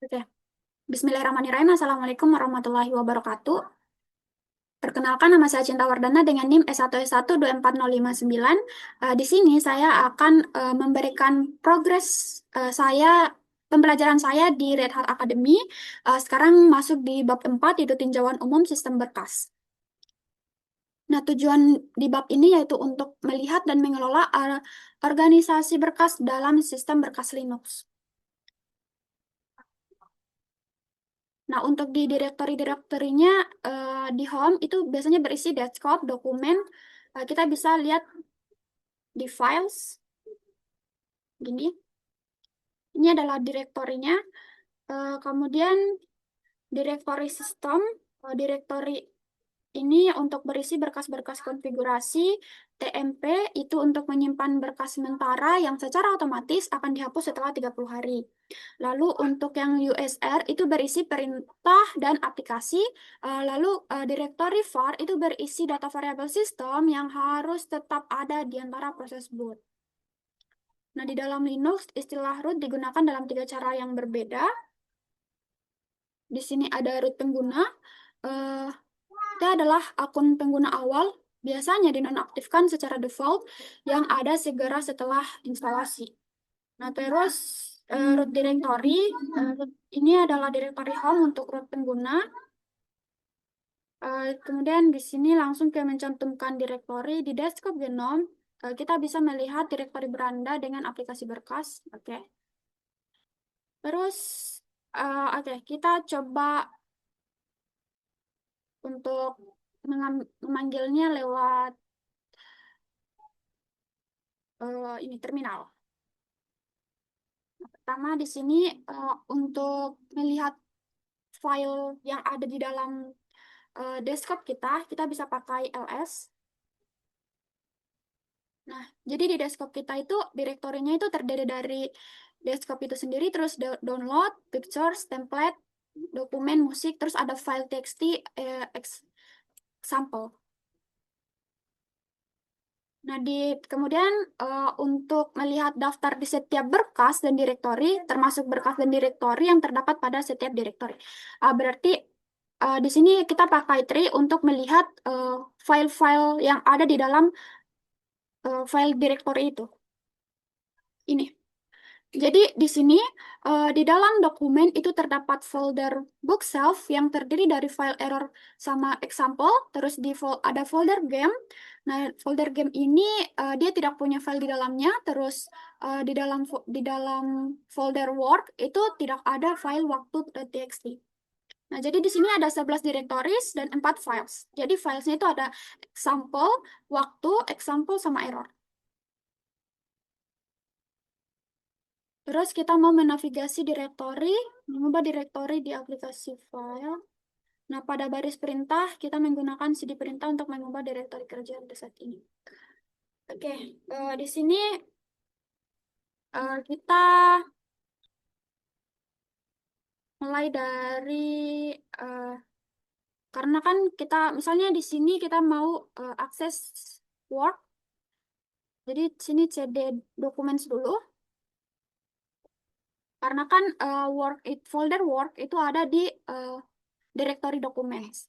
Oke. Bismillahirrahmanirrahim. Assalamualaikum warahmatullahi wabarakatuh. Perkenalkan, nama saya Cinta Wardana dengan NIM S1S1 24059. Di sini saya akan memberikan progres saya, pembelajaran saya di Red Hat Academy. Sekarang masuk di bab 4, yaitu tinjauan umum sistem berkas. Nah, tujuan di bab ini yaitu untuk melihat dan mengelola organisasi berkas dalam sistem berkas Linux. Nah, untuk di direktori-direktorinya di home itu biasanya berisi desktop, dokumen. Kita bisa lihat di files, gini. Ini adalah direktorinya. Kemudian direktori sistem, direktori ini untuk berisi berkas-berkas konfigurasi. TMP itu untuk menyimpan berkas sementara yang secara otomatis akan dihapus setelah 30 hari. Lalu untuk yang USR itu berisi perintah dan aplikasi. Lalu directory var itu berisi data variable system yang harus tetap ada di antara proses boot. Nah, di dalam Linux, istilah root digunakan dalam 3 cara yang berbeda. Di sini ada root pengguna. Eh, Itu adalah akun pengguna awal, biasanya dinonaktifkan secara default, yang ada segera setelah instalasi. Nah, terus root directory, ini adalah directory home untuk root pengguna. Kemudian di sini langsung ke mencantumkan directory di desktop Genome. Kita bisa melihat directory beranda dengan aplikasi berkas. Oke. Terus, oke, kita coba untuk memanggilnya lewat ini terminal. Pertama di sini untuk melihat file yang ada di dalam desktop kita bisa pakai ls. Nah, jadi di desktop kita itu direktorinya itu terdiri dari desktop itu sendiri, terus download, pictures, template, dokumen, musik, terus ada file txt, example. Nah, kemudian untuk melihat daftar di setiap berkas dan direktori, termasuk berkas dan direktori yang terdapat pada setiap direktori. Berarti di sini kita pakai tree untuk melihat file-file yang ada di dalam file direktori itu. Ini. Jadi di sini di dalam dokumen itu terdapat folder bookshelf yang terdiri dari file error sama example, terus ada folder game. Nah, folder game ini dia tidak punya file di dalamnya, terus di dalam folder work itu tidak ada file waktu.txt. Nah, jadi di sini ada 11 directories dan 4 files. Jadi filesnya itu ada example, waktu, example, sama error. Terus kita mau menavigasi direktori, mengubah direktori di aplikasi file. Nah, pada baris perintah, kita menggunakan cd perintah untuk mengubah direktori kerja pada saat ini. Oke, di sini kita mulai dari, eh, karena kan kita, misalnya di sini kita mau akses Word, jadi di sini cd documents dulu. Karena kan folder Word itu ada di directory documents.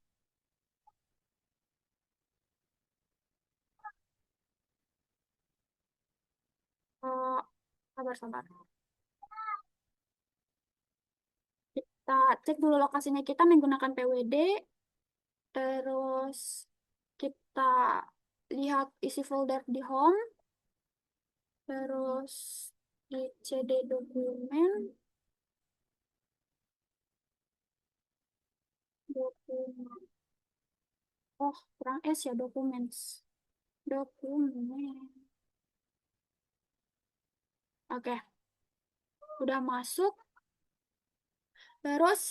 Sabar-sabar. Kita cek dulu lokasinya kita menggunakan PWD, terus kita lihat isi folder di home, terus di CD dokumen, dokumen. Oh, kurang S ya dokumen. Dokumen. Oke, udah masuk. Terus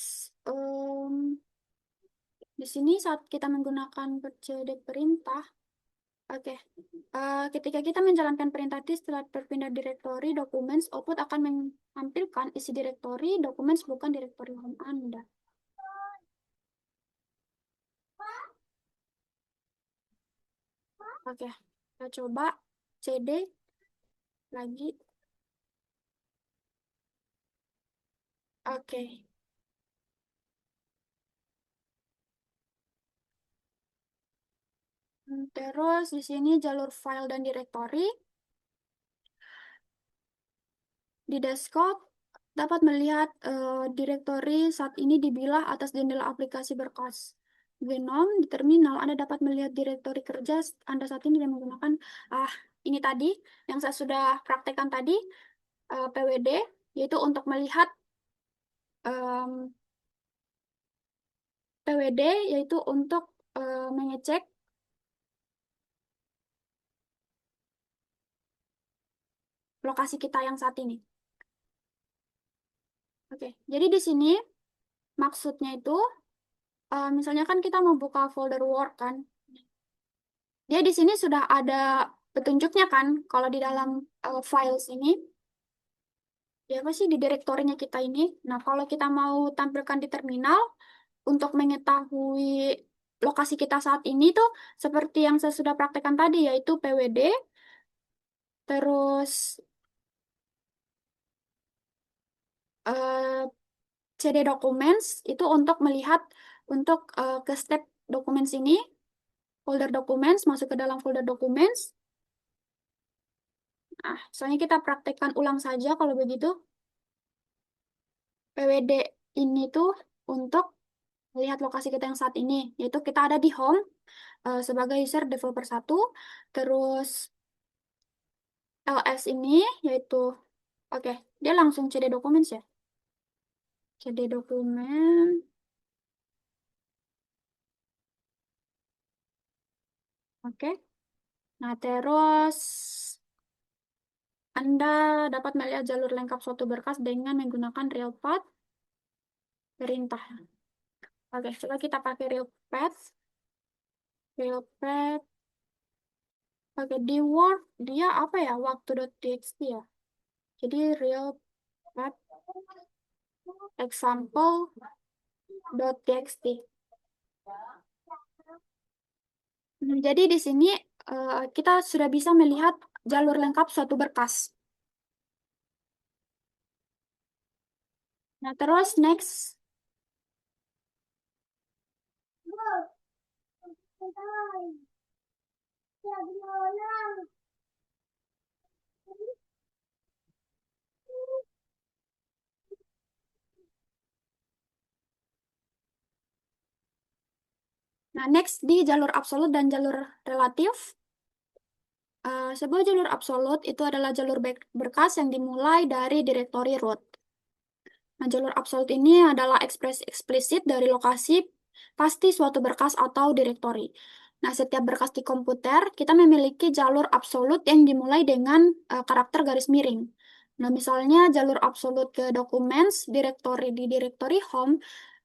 di sini saat kita menggunakan CD perintah, oke. Ketika kita menjalankan perintah this setelah berpindah direktori, documents output akan menampilkan isi direktori, documents bukan direktori home Anda. Oke, kita coba cd lagi. Oke, Terus di sini jalur file dan directory. Di desktop dapat melihat direktori saat ini dibilah atas jendela aplikasi berkas. Genom di terminal Anda dapat melihat direktori kerja Anda saat ini dengan menggunakan ah ini tadi yang saya sudah praktekkan tadi, PWD, yaitu untuk melihat em, PWD yaitu untuk mengecek lokasi kita yang saat ini. Oke, jadi di sini maksudnya itu misalnya kan kita membuka folder Word kan. Dia di sini sudah ada petunjuknya kan, kalau di dalam files ini, ya apa sih di direktorinya kita ini. Nah, kalau kita mau tampilkan di terminal untuk mengetahui lokasi kita saat ini tuh seperti yang saya sudah praktekkan tadi, yaitu PWD, terus eh, CD Documents itu untuk melihat untuk ke step Documents ini, folder Documents, masuk ke dalam folder Documents. Nah, soalnya kita praktekkan ulang saja kalau begitu. PWD ini tuh untuk melihat lokasi kita yang saat ini, yaitu kita ada di home sebagai user developer satu, terus LS ini yaitu, oke, dia langsung CD documents ya, CD dokumen, oke. Nah, terus Anda dapat melihat jalur lengkap suatu berkas dengan menggunakan real path perintah. Oke, coba kita pakai real path. Oke, di Word dia apa ya, waktu.txt ya. Jadi real path example.txt. Jadi di sini kita sudah bisa melihat jalur lengkap suatu berkas. Nah, terus next. Nah, next di jalur absolut dan jalur relatif. Sebuah jalur absolut itu adalah jalur berkas yang dimulai dari direktori root. Nah, jalur absolut ini adalah ekspresi eksplisit dari lokasi pasti suatu berkas atau direktori. Nah, setiap berkas di komputer, kita memiliki jalur absolut yang dimulai dengan karakter garis miring. Nah, misalnya jalur absolut ke documents, direktori di direktori home,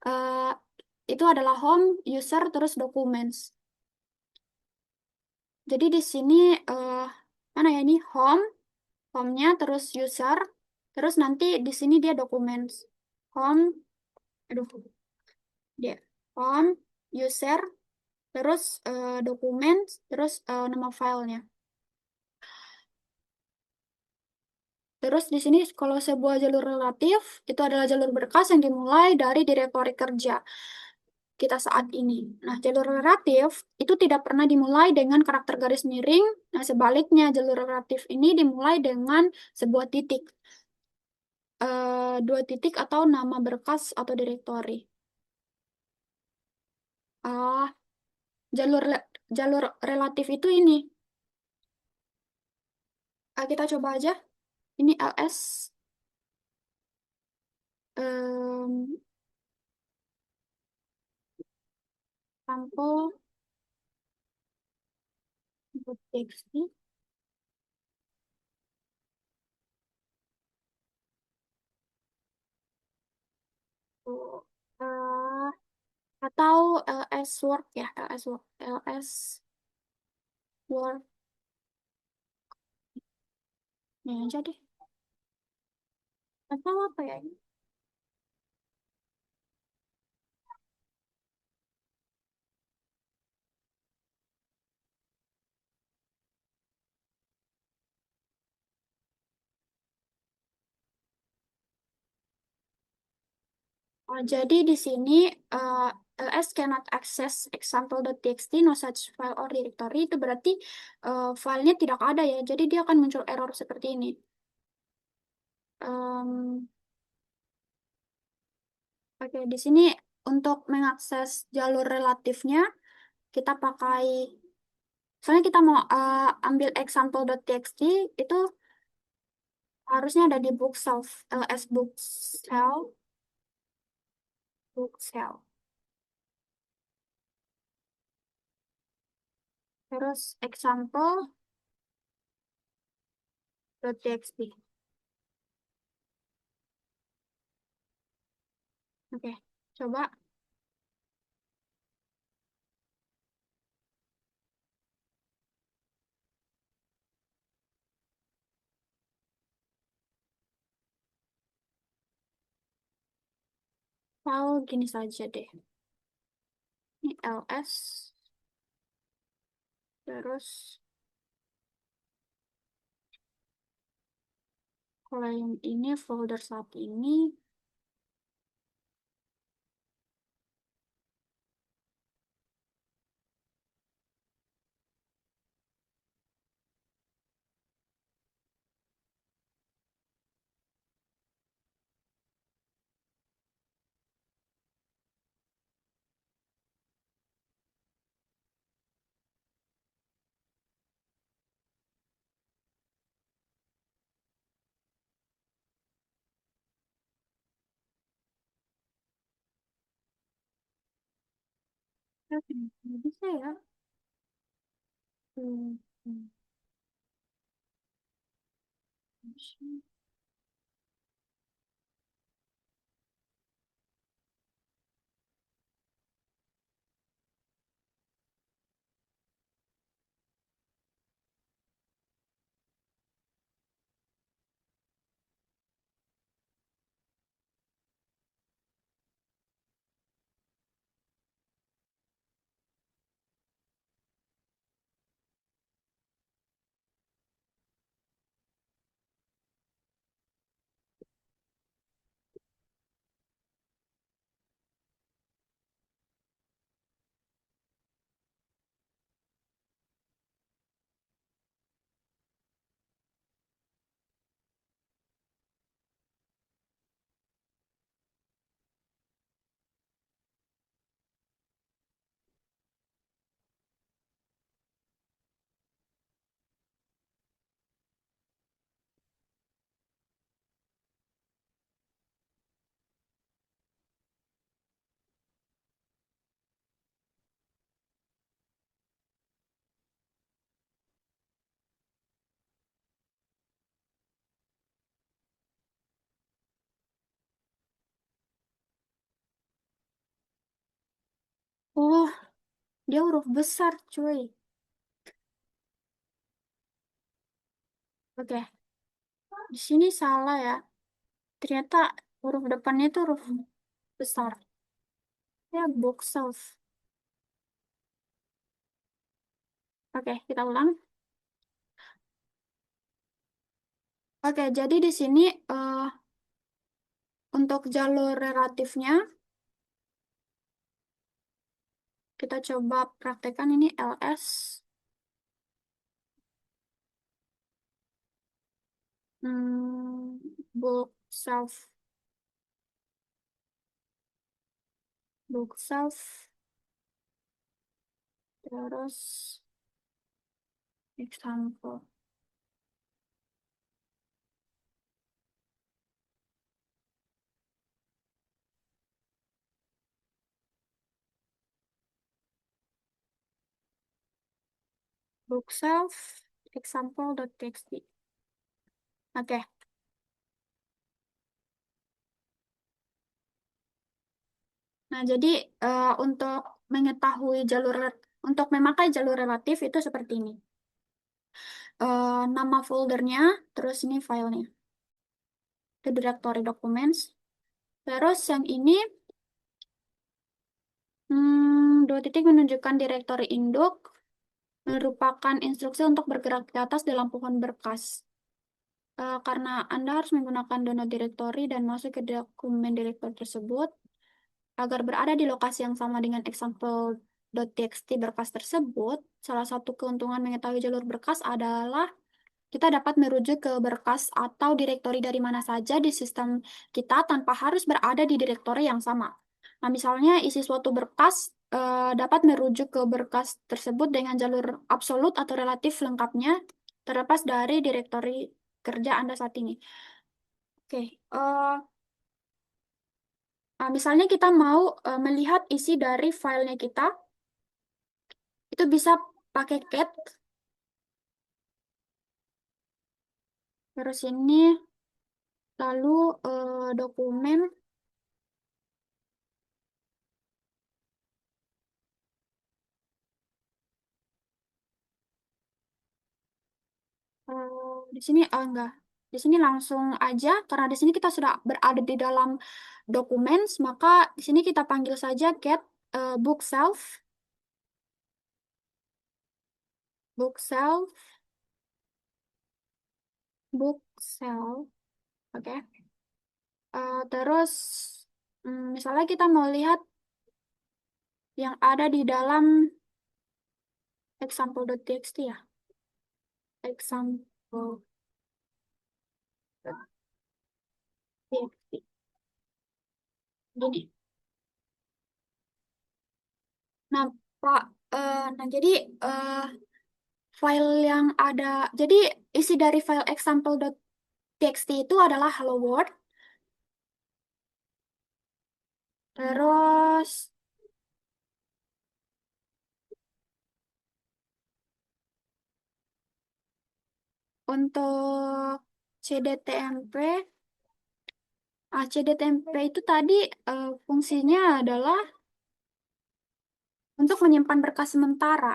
eh, itu adalah home, user, terus documents. Jadi di sini, eh, mana ya ini, home-nya, terus user, terus nanti di sini dia documents. Home, aduh, dia home, user, terus dokumen, terus nama filenya. Terus di sini kalau sebuah jalur relatif itu adalah jalur berkas yang dimulai dari direktori kerja kita saat ini. Nah, jalur relatif itu tidak pernah dimulai dengan karakter garis miring. Nah, sebaliknya jalur relatif ini dimulai dengan sebuah titik, dua titik atau nama berkas atau direktori. Ah, jalur relatif itu ini. Kita coba aja. Ini ls em, sampel txt. Oh, eh, atau ls Word ya, ls Word, ls Word, ini aja deh. Atau apa ya ini? Oh, jadi di sini eh, ls cannot access example.txt, no such file or directory, itu berarti filenya tidak ada ya. Jadi dia akan muncul error seperti ini. Em, Oke, di sini untuk mengakses jalur relatifnya, kita pakai, soalnya kita mau ambil example.txt, itu harusnya ada di bookself, ls bookself. Terus example.txt. Oke, coba file gini saja deh. Ini ls, terus kalau yang ini folder saat ini, oke, nggak bisa ya. Hmm, hmm, bisa. Oh, dia huruf besar, cuy. Oke, di sini salah ya. Ternyata huruf depannya itu huruf besar. Ya, bookshelf. Oke, kita ulang. Oke, jadi di sini untuk jalur relatifnya, kita coba praktekkan ini ls book self terus example book self example.txt. Oke, nah jadi untuk mengetahui untuk memakai jalur relatif itu seperti ini. Nama foldernya, terus ini filenya, itu directory documents. Terus yang ini dua titik menunjukkan direktori induk, merupakan instruksi untuk bergerak ke atas dalam pohon berkas. Karena Anda harus menggunakan download directory dan masuk ke dokumen directory tersebut. agar berada di lokasi yang sama dengan example.txt berkas tersebut, salah satu keuntungan mengetahui jalur berkas adalah kita dapat merujuk ke berkas atau direktori dari mana saja di sistem kita tanpa harus berada di direktori yang sama. Nah, misalnya isi suatu berkas dapat merujuk ke berkas tersebut dengan jalur absolut atau relatif lengkapnya, terlepas dari direktori kerja Anda saat ini. Oke, misalnya kita mau melihat isi dari filenya kita, itu bisa pakai cat, terus ini, lalu dokumen. Di sini enggak. Di sini langsung aja karena di sini kita sudah berada di dalam dokumen, maka di sini kita panggil saja get book self, book self, book self. Oke. Terus misalnya kita mau lihat yang ada di dalam example.txt ya. Example.txt. Jadi, nah Pak, nah jadi eh, file yang ada, jadi isi dari file example.txt itu adalah hello world. Terus untuk CDTMP, CDTMP itu tadi fungsinya adalah untuk menyimpan berkas sementara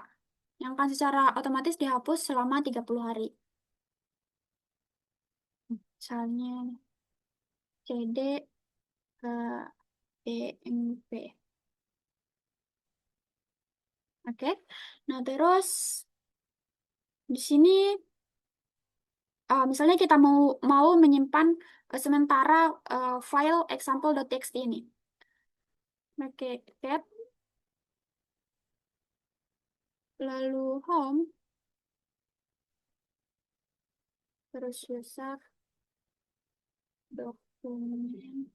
yang akan secara otomatis dihapus selama 30 hari. Misalnya CD TMP. Oke. Nah, terus di sini misalnya kita mau mau menyimpan sementara file example.txt ini. Oke, tab, lalu home, terus user, dokumen,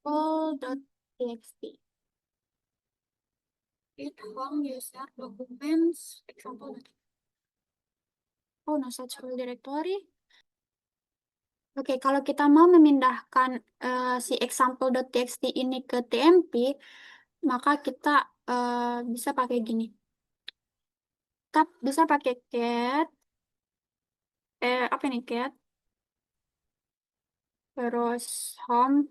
apple.txt. It home user documents example. Oh, no such file directory. Oke, kalau kita mau memindahkan si example.txt ini ke TMP, maka kita bisa pakai gini. Kita bisa pakai cat, apa ini cat, terus home,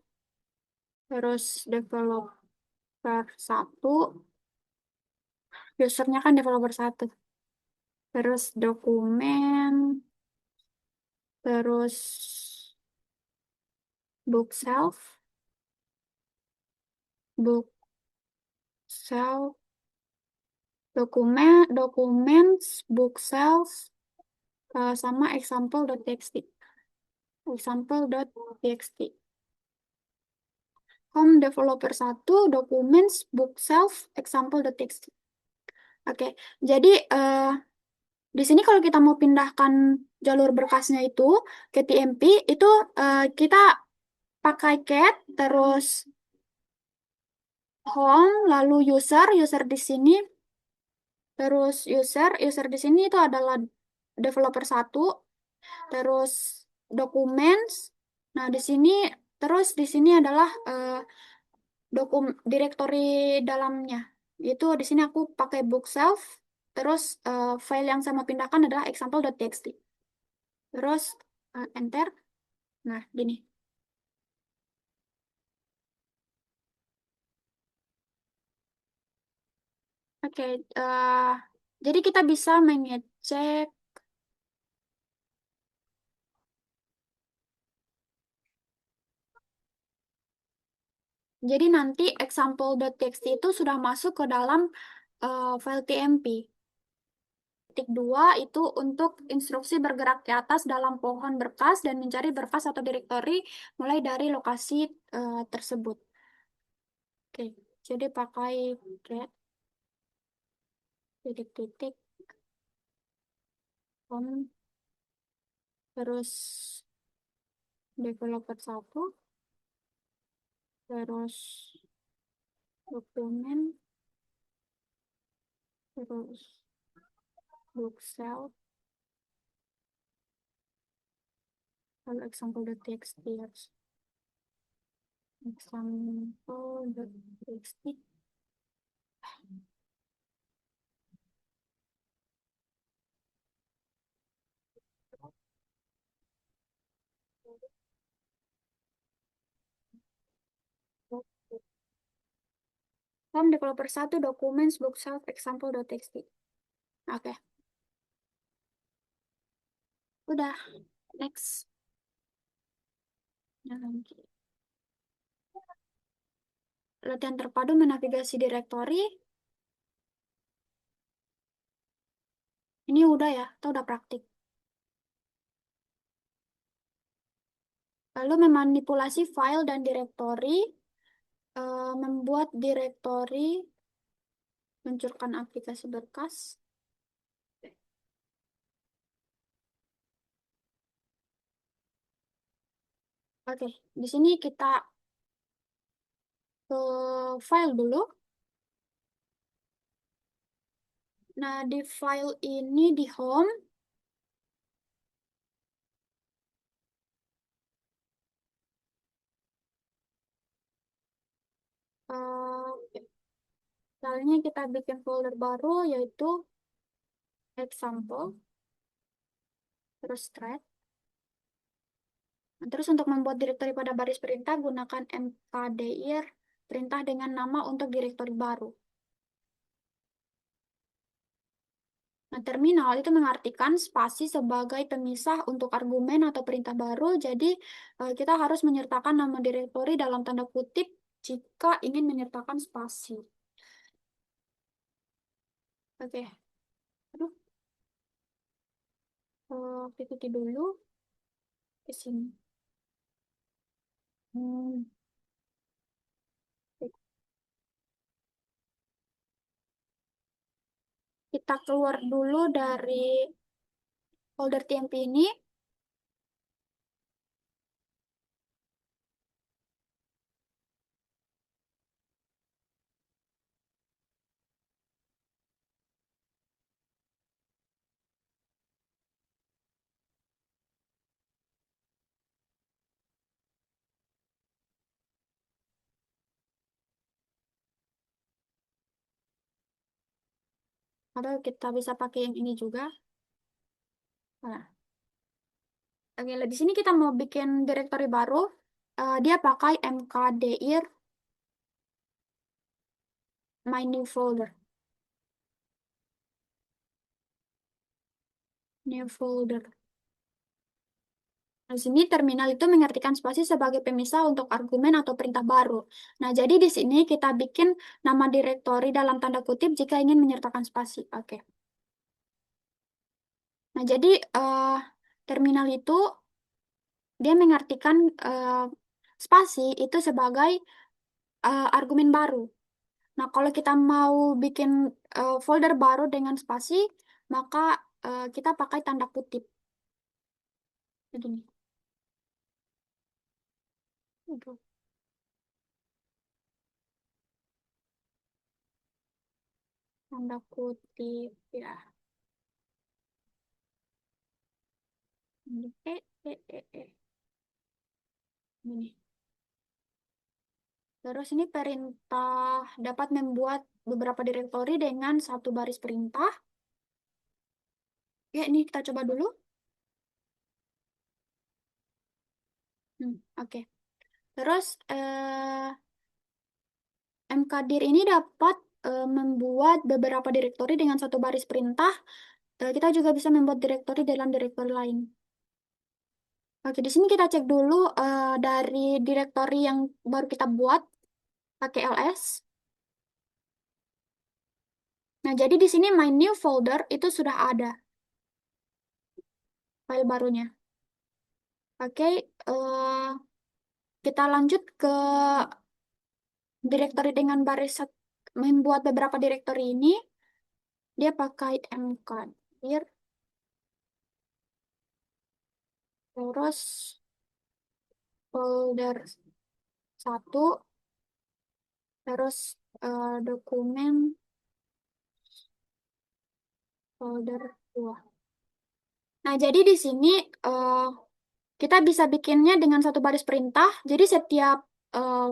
terus developer satu, usernya kan developer satu, terus dokumen, terus book self, book self, documents, book self, sama example.txt. Example.txt. Home developer satu, documents, book self, example.txt. Oke, jadi di sini kalau kita mau pindahkan jalur berkasnya itu ke TMP, itu kita pakai cat, terus home, lalu user di sini, terus user di sini itu adalah developer satu, terus documents. Nah, di sini adalah direktori dalamnya. Itu di sini aku pakai book self, terus file yang saya mau pindahkan adalah example.txt. Terus enter. Nah, gini. Oke, jadi kita bisa mengecek. Jadi nanti example.txt itu sudah masuk ke dalam file TMP. Titik dua itu untuk instruksi bergerak ke atas dalam pohon berkas dan mencari berkas atau direktori mulai dari lokasi tersebut. Oke, jadi pakai get titik-titik home terus developer satu terus dokumen terus book cell lalu example.txt example.txt home developer satu documents book cell example.txt. Oke, udah. Next. Nah, lagi. Latihan terpadu menavigasi direktori. Ini udah ya, atau udah praktik. Lalu memanipulasi file dan direktori, membuat direktori, meluncurkan aplikasi berkas. Oke, di sini kita ke file dulu. Nah, di file ini di home, misalnya kita bikin folder baru yaitu example, terus thread. Nah, terus untuk membuat direktori pada baris perintah, gunakan mkdir perintah dengan nama untuk direktori baru. Nah, terminal itu mengartikan spasi sebagai pemisah untuk argumen atau perintah baru. Jadi, kita harus menyertakan nama direktori dalam tanda kutip jika ingin menyertakan spasi. Oke, aduh, ikuti dulu ke sini. Hmm, Kita keluar dulu dari folder TMP ini. Atau kita bisa pakai yang ini juga. Nah, oke, di sini kita mau bikin direktori baru. Dia pakai mkdir my new folder. New folder. Di sini terminal itu mengartikan spasi sebagai pemisah untuk argumen atau perintah baru. Nah, jadi di sini kita bikin nama direktori dalam tanda kutip jika ingin menyertakan spasi. Oke. Nah, jadi terminal itu dia mengartikan spasi itu sebagai argumen baru. Nah, kalau kita mau bikin folder baru dengan spasi, maka kita pakai tanda kutip. Begini. Aduh, tanda kutip ya. Ini, Ini. Terus ini perintah dapat membuat beberapa direktori dengan satu baris perintah. Ya, ini kita coba dulu. Oke. Terus mkdir ini dapat membuat beberapa direktori dengan satu baris perintah. Kita juga bisa membuat direktori dalam direktori lain. Oke, di sini kita cek dulu dari direktori yang baru kita buat. pakai ls. Nah, jadi di sini my new folder itu sudah ada file barunya. Oke, kita lanjut ke directory dengan baris membuat beberapa directory ini. Dia pakai mkdir, terus folder satu, terus dokumen folder 2. Nah, jadi di sini eh, kita bisa bikinnya dengan satu baris perintah. Jadi setiap eh,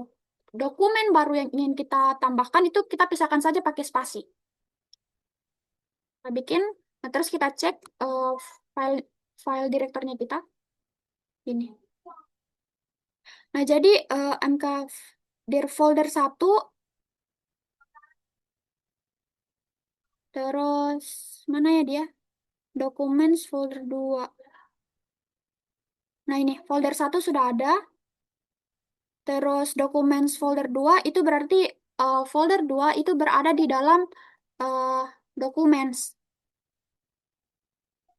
dokumen baru yang ingin kita tambahkan itu kita pisahkan saja pakai spasi. Kita bikin, nah terus kita cek file file direkturnya kita ini. Nah, jadi mk dir folder satu, terus mana ya dia? Documents folder 2. Nah, ini folder satu sudah ada. Terus documents folder 2 itu berarti folder 2 itu berada di dalam uh, documents.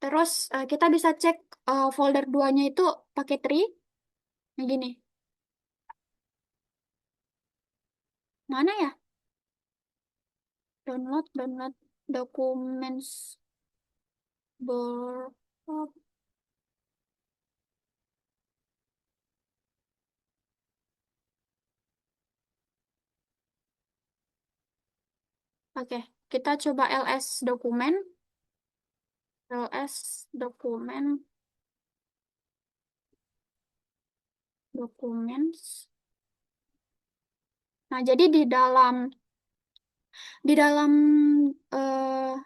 Terus kita bisa cek folder 2-nya itu pakai tree. Nah, gini. Mana ya? Download documents ber oh, oke, kita coba ls dokumen, ls dokumen, documents. Nah, jadi di dalam eh,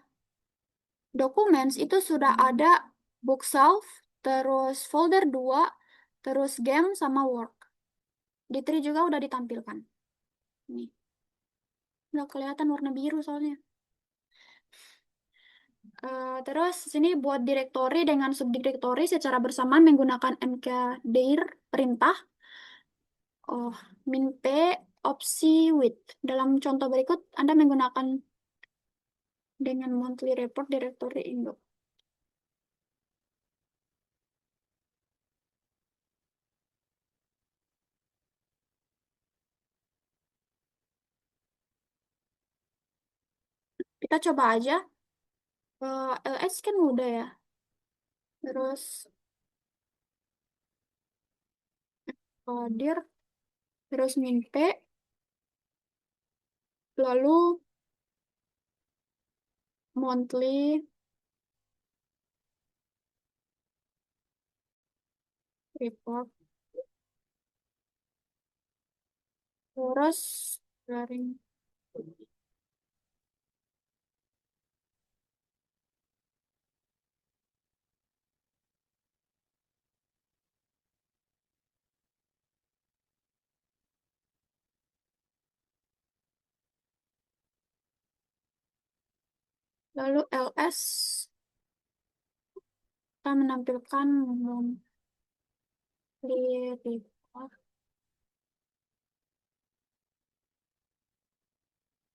documents itu sudah ada book shelf, terus folder 2, terus game sama work. Di tree juga udah ditampilkan. Nih, udah kelihatan warna biru soalnya. Terus sini buat directory dengan subdirectory secara bersamaan menggunakan mkdir perintah. Oh, min p opsi with. Dalam contoh berikut, Anda menggunakan dengan monthly report directory Indo. Kita coba aja. ls kan mudah ya. Terus dir, terus min p, lalu monthly report, terus garing, lalu ls kita menampilkan monthly report,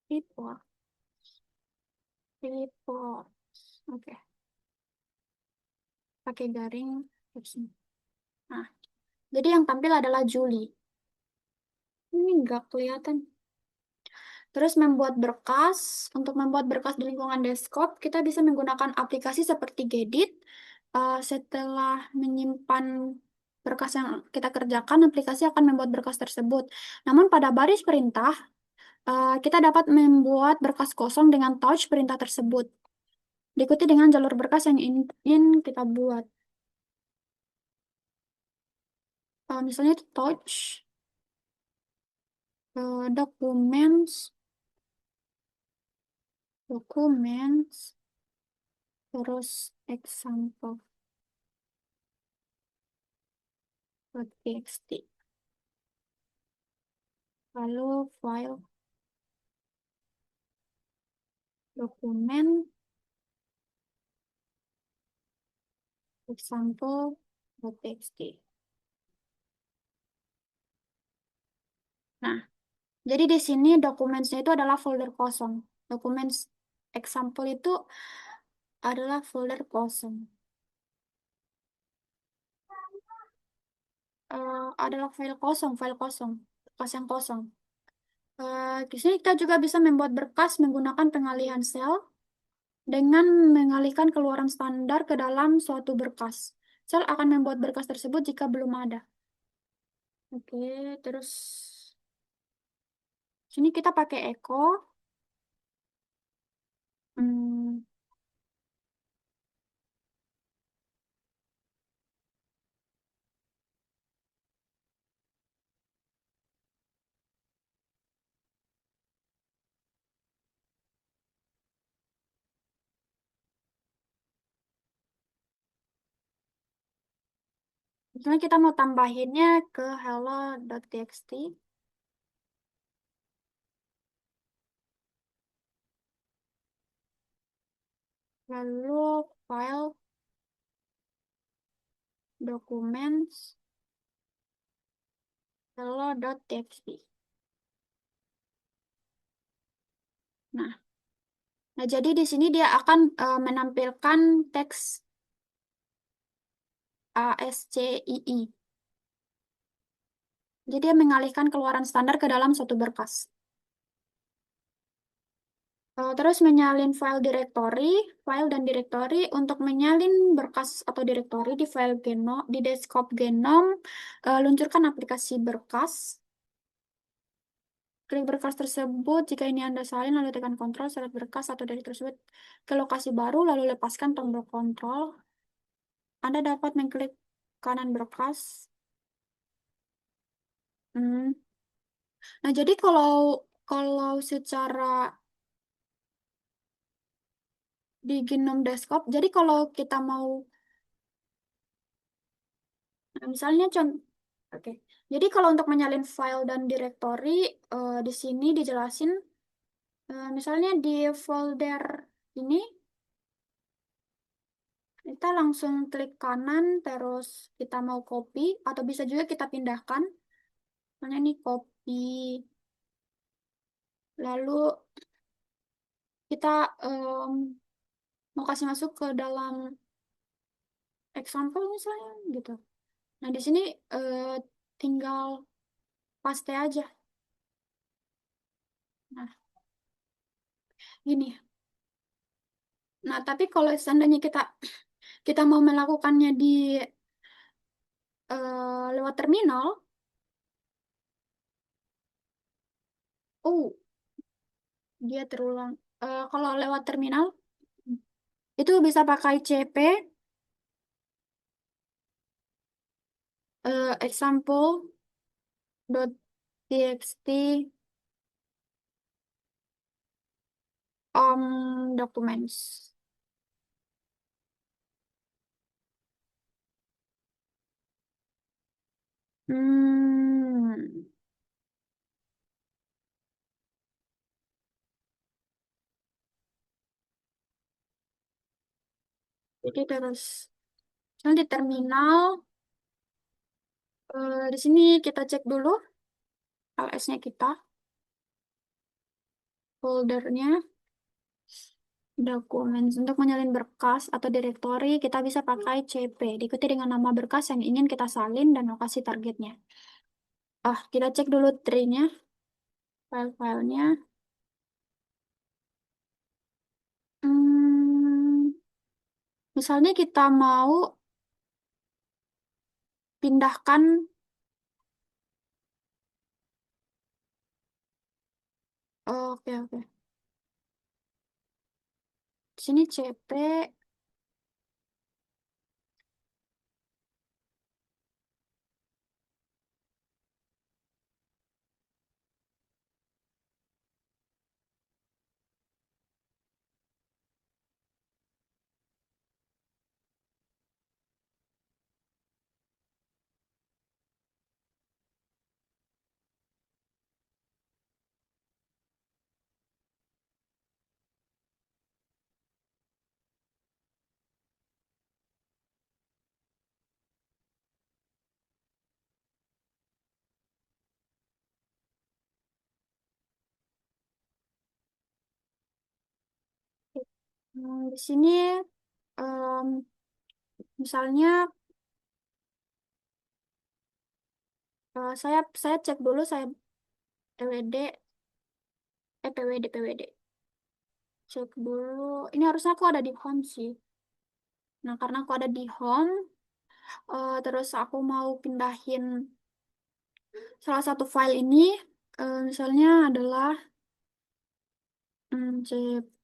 report, report. Oke, pakai garing. Nah, jadi yang tampil adalah Juli. Ini nggak kelihatan. Terus membuat berkas. Untuk membuat berkas di lingkungan desktop, kita bisa menggunakan aplikasi seperti Gedit. Setelah menyimpan berkas yang kita kerjakan, aplikasi akan membuat berkas tersebut. Namun pada baris perintah, kita dapat membuat berkas kosong dengan touch perintah tersebut. Diikuti dengan jalur berkas yang ingin kita buat. Misalnya itu touch, documents, documents, terus example.txt, lalu file dokumen example.txt. Nah, Jadi di sini dokumennya itu adalah folder kosong. Dokumen example itu adalah folder kosong. Adalah file kosong, berkas yang kosong. Di sini kita juga bisa membuat berkas menggunakan pengalihan sel dengan mengalihkan keluaran standar ke dalam suatu berkas. Sel akan membuat berkas tersebut jika belum ada. Oke, terus sini kita pakai echo. Hmm, Misalnya kita mau tambahinnya ke hello.txt, lalu file documents hello.txt. Nah, jadi di sini dia akan menampilkan teks ASCII. Jadi dia mengalihkan keluaran standar ke dalam suatu berkas. Terus menyalin file dan directory untuk menyalin berkas atau directory di file genom, di desktop genom, luncurkan aplikasi berkas. Klik berkas tersebut, jika ini Anda salin, lalu tekan kontrol, seret berkas atau dari tersebut ke lokasi baru, lalu lepaskan tombol kontrol. Anda dapat mengklik kanan berkas. Hmm. Nah, jadi kalau secara di Genome Desktop, jadi kalau kita mau, nah, misalnya oke. Jadi kalau untuk menyalin file dan directory, di sini dijelasin, misalnya di folder ini, kita langsung klik kanan, terus kita mau copy, atau bisa juga kita pindahkan. Misalnya ini copy, lalu kita em, mau kasih masuk ke dalam example misalnya gitu. Nah, di sini eh, tinggal paste aja. Nah, gini. Nah, tapi kalau seandainya kita kita mau melakukannya di lewat terminal, oh, dia terulang. Kalau lewat terminal, itu bisa pakai CP, example.txt documents. Hmm, jadi terus, misalnya di terminal, di sini kita cek dulu LS-nya kita, foldernya. Dokumen untuk menyalin berkas atau direktori kita bisa pakai CP diikuti dengan nama berkas yang ingin kita salin dan lokasi targetnya. Kita cek dulu tree-nya, file-filenya. Hmm, Misalnya kita mau pindahkan, oke oke. Di sini CP, Di sini em, misalnya saya cek dulu saya PWD PWD cek dulu. Ini harusnya aku ada di home sih. Nah, karena aku ada di home, terus aku mau pindahin salah satu file ini, misalnya adalah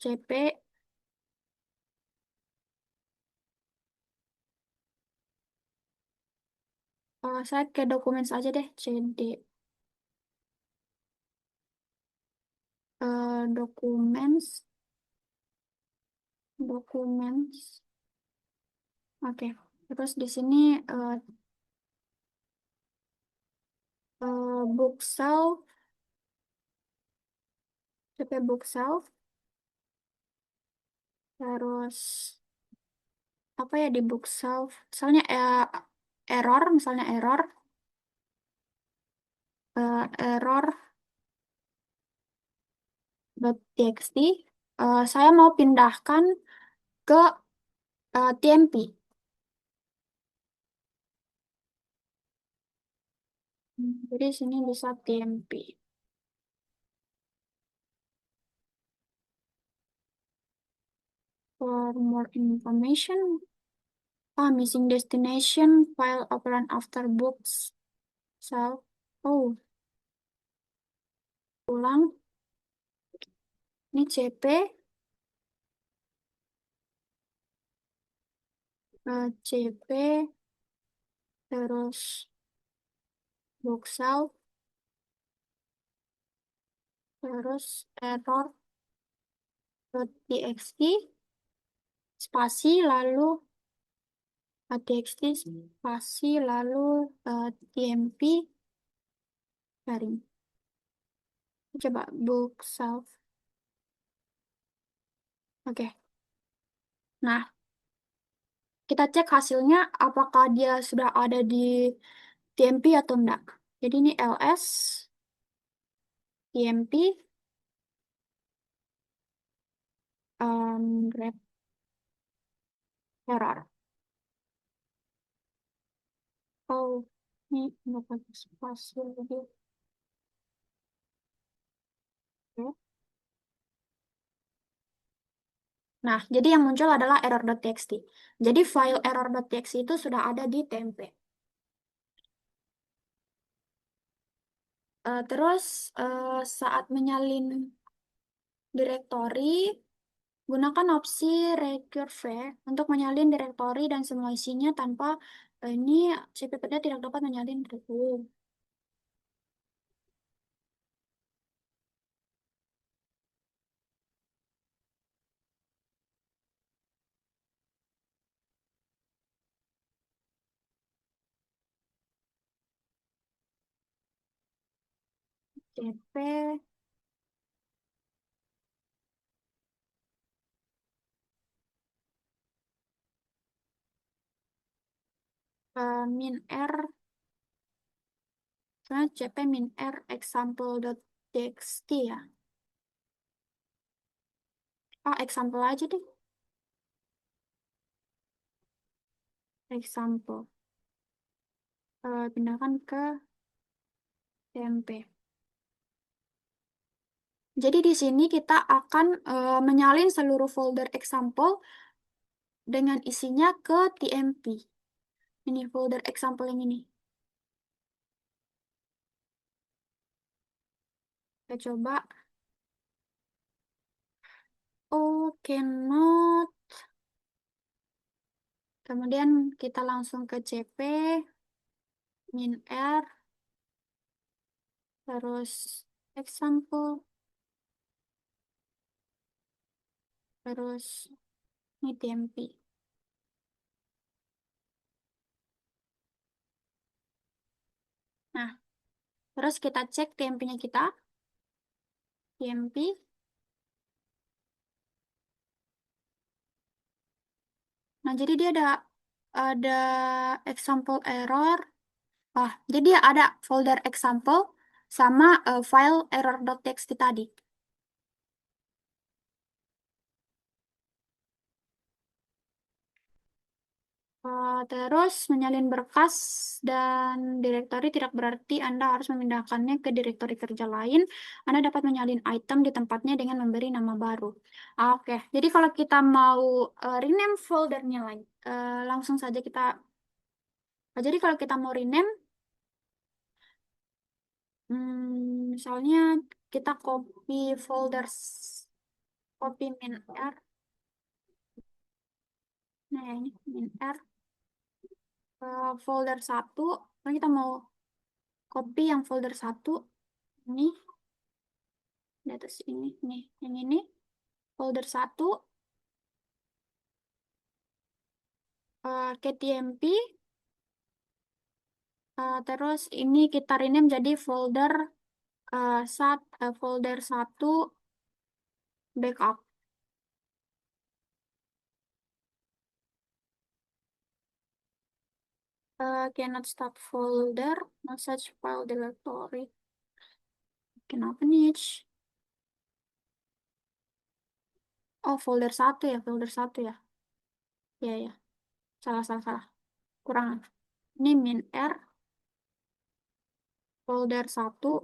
CP, saya ke dokumen saja deh, CD, documents, documents, oke. Terus di sini eh, book shelf, CP book shelf, terus apa ya di book shelf, misalnya misalnya error txt, saya mau pindahkan ke TMP. Jadi sini bisa TMP. For more information, missing destination, file operand after books. So, oh, ulang. Ini CP, CP, terus bookshelf, terus error.txt, spasi, lalu txt, spasi, lalu tmp, garing. Coba bookshelf. Oke. Nah, kita cek hasilnya apakah dia sudah ada di TMP atau enggak. Jadi ini ls TMP grep error. Oh, ini nggak pakai spasi lagi. Oke. Nah, jadi yang muncul adalah error.txt. Jadi file error.txt itu sudah ada di TMP. Terus saat menyalin direktori, gunakan opsi recurve untuk menyalin direktori dan semua isinya tanpa ini CPP tidak dapat menyalin direktori. CP min r, soalnya CP min r example.txt ya. Example aja deh. Example. Pindahkan ke TMP. Jadi di sini kita akan menyalin seluruh folder example dengan isinya ke TMP. Ini folder example yang ini. Kita coba. Oh, cannot. Kemudian kita langsung ke CP, min R, terus example, terus ini TMP. Nah, terus kita cek TMP-nya kita. TMP. Nah, jadi dia ada example error. Jadi ada folder example sama file error.txt tadi. Terus menyalin berkas dan direktori tidak berarti Anda harus memindahkannya ke direktori kerja lain. Anda dapat menyalin item di tempatnya dengan memberi nama baru. Oke, jadi kalau kita mau rename foldernya lagi, langsung saja kita. Jadi kalau kita mau rename, misalnya kita copy folders, copy min R. Nah, ini min R folder satu. Kalau kita mau copy yang folder satu, ini di atas ini, nih, yang ini folder satu, KTMP, terus ini kita rename jadi folder folder satu backup. Cannot start folder, message file directory. Kenapa nih? Oh, folder satu ya, folder satu ya. Ya, ya. Salah, salah, salah. Kurang. Ini min R, folder satu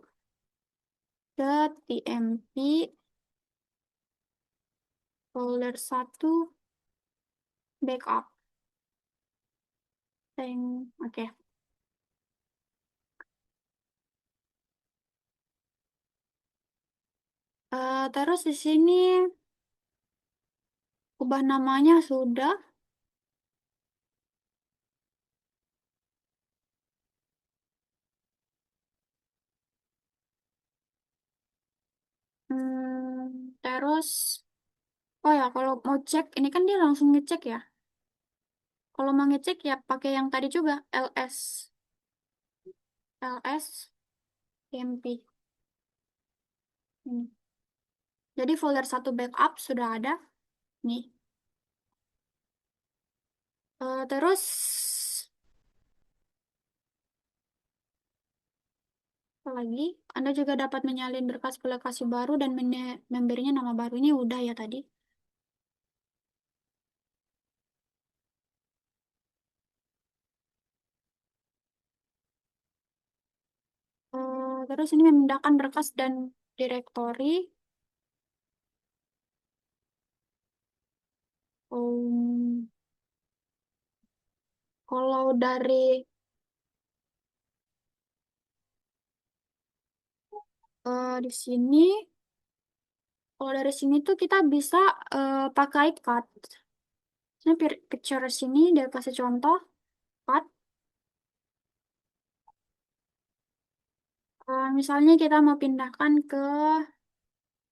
ke TMP, folder satu backup. Oke. Terus di sini ubah namanya sudah. Terus, oh ya, kalau mau cek, ini kan dia langsung ngecek ya. Kalau mau ngecek ya pakai yang tadi juga, ls TMP. Ini. Jadi folder satu backup sudah ada. Nih. Terus, apa lagi? Anda juga dapat menyalin berkas lokasi baru dan memberinya nama baru. Ini udah ya tadi. Terus ini memindahkan berkas dan direktori. Um, kalau di sini, kalau dari sini tuh kita bisa pakai cut. Ini picture sini dia kasih contoh cut. Misalnya kita mau pindahkan ke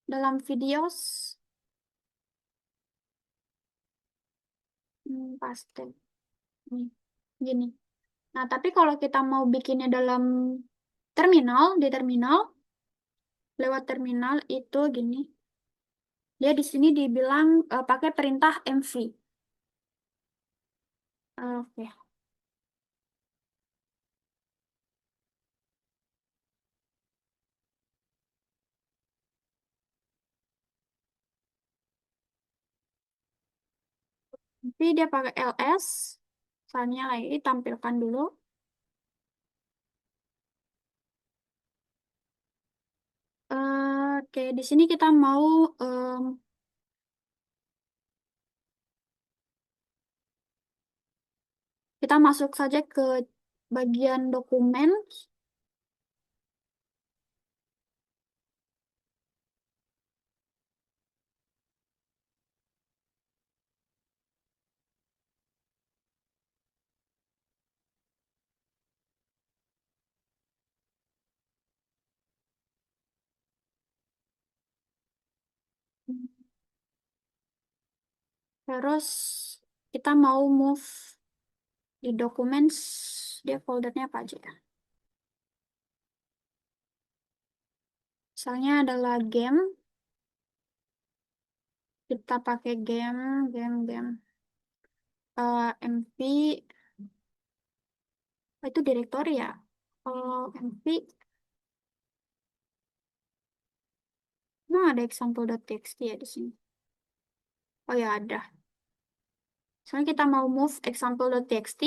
dalam videos, paste. Nih, gini. Nah, tapi kalau kita mau bikinnya dalam terminal, di terminal, lewat terminal itu gini. Dia di sini dibilang pakai perintah mv. Oke. Tapi dia pakai ls. Misalnya lagi tampilkan dulu. Oke, di sini kita mau kita masuk saja ke bagian dokumen. Terus kita mau move di documents, dia foldernya apa aja ya? Misalnya adalah game, kita pakai game. MV, oh, itu direktori ya. Kalau MV, nah ada example.txt ya di sini. Oh ya ada. Soalnya kita mau move example.txt,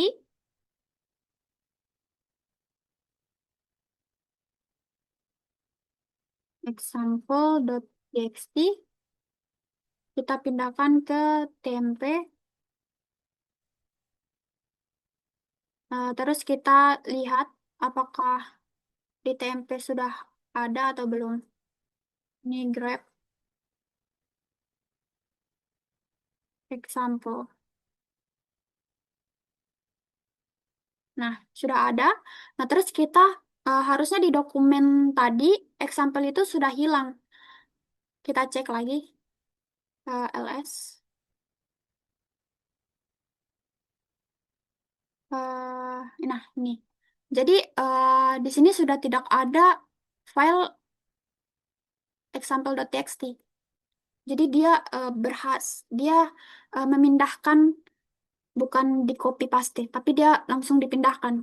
example.txt, kita pindahkan ke tmp. Terus kita lihat apakah di tmp sudah ada atau belum. Ini grab example. Nah, sudah ada. Nah, terus kita harusnya di dokumen tadi, example itu sudah hilang. Kita cek lagi ls. Nah, ini. Jadi, di sini sudah tidak ada file example.txt. Jadi dia memindahkan, bukan di copy paste, tapi dia langsung dipindahkan.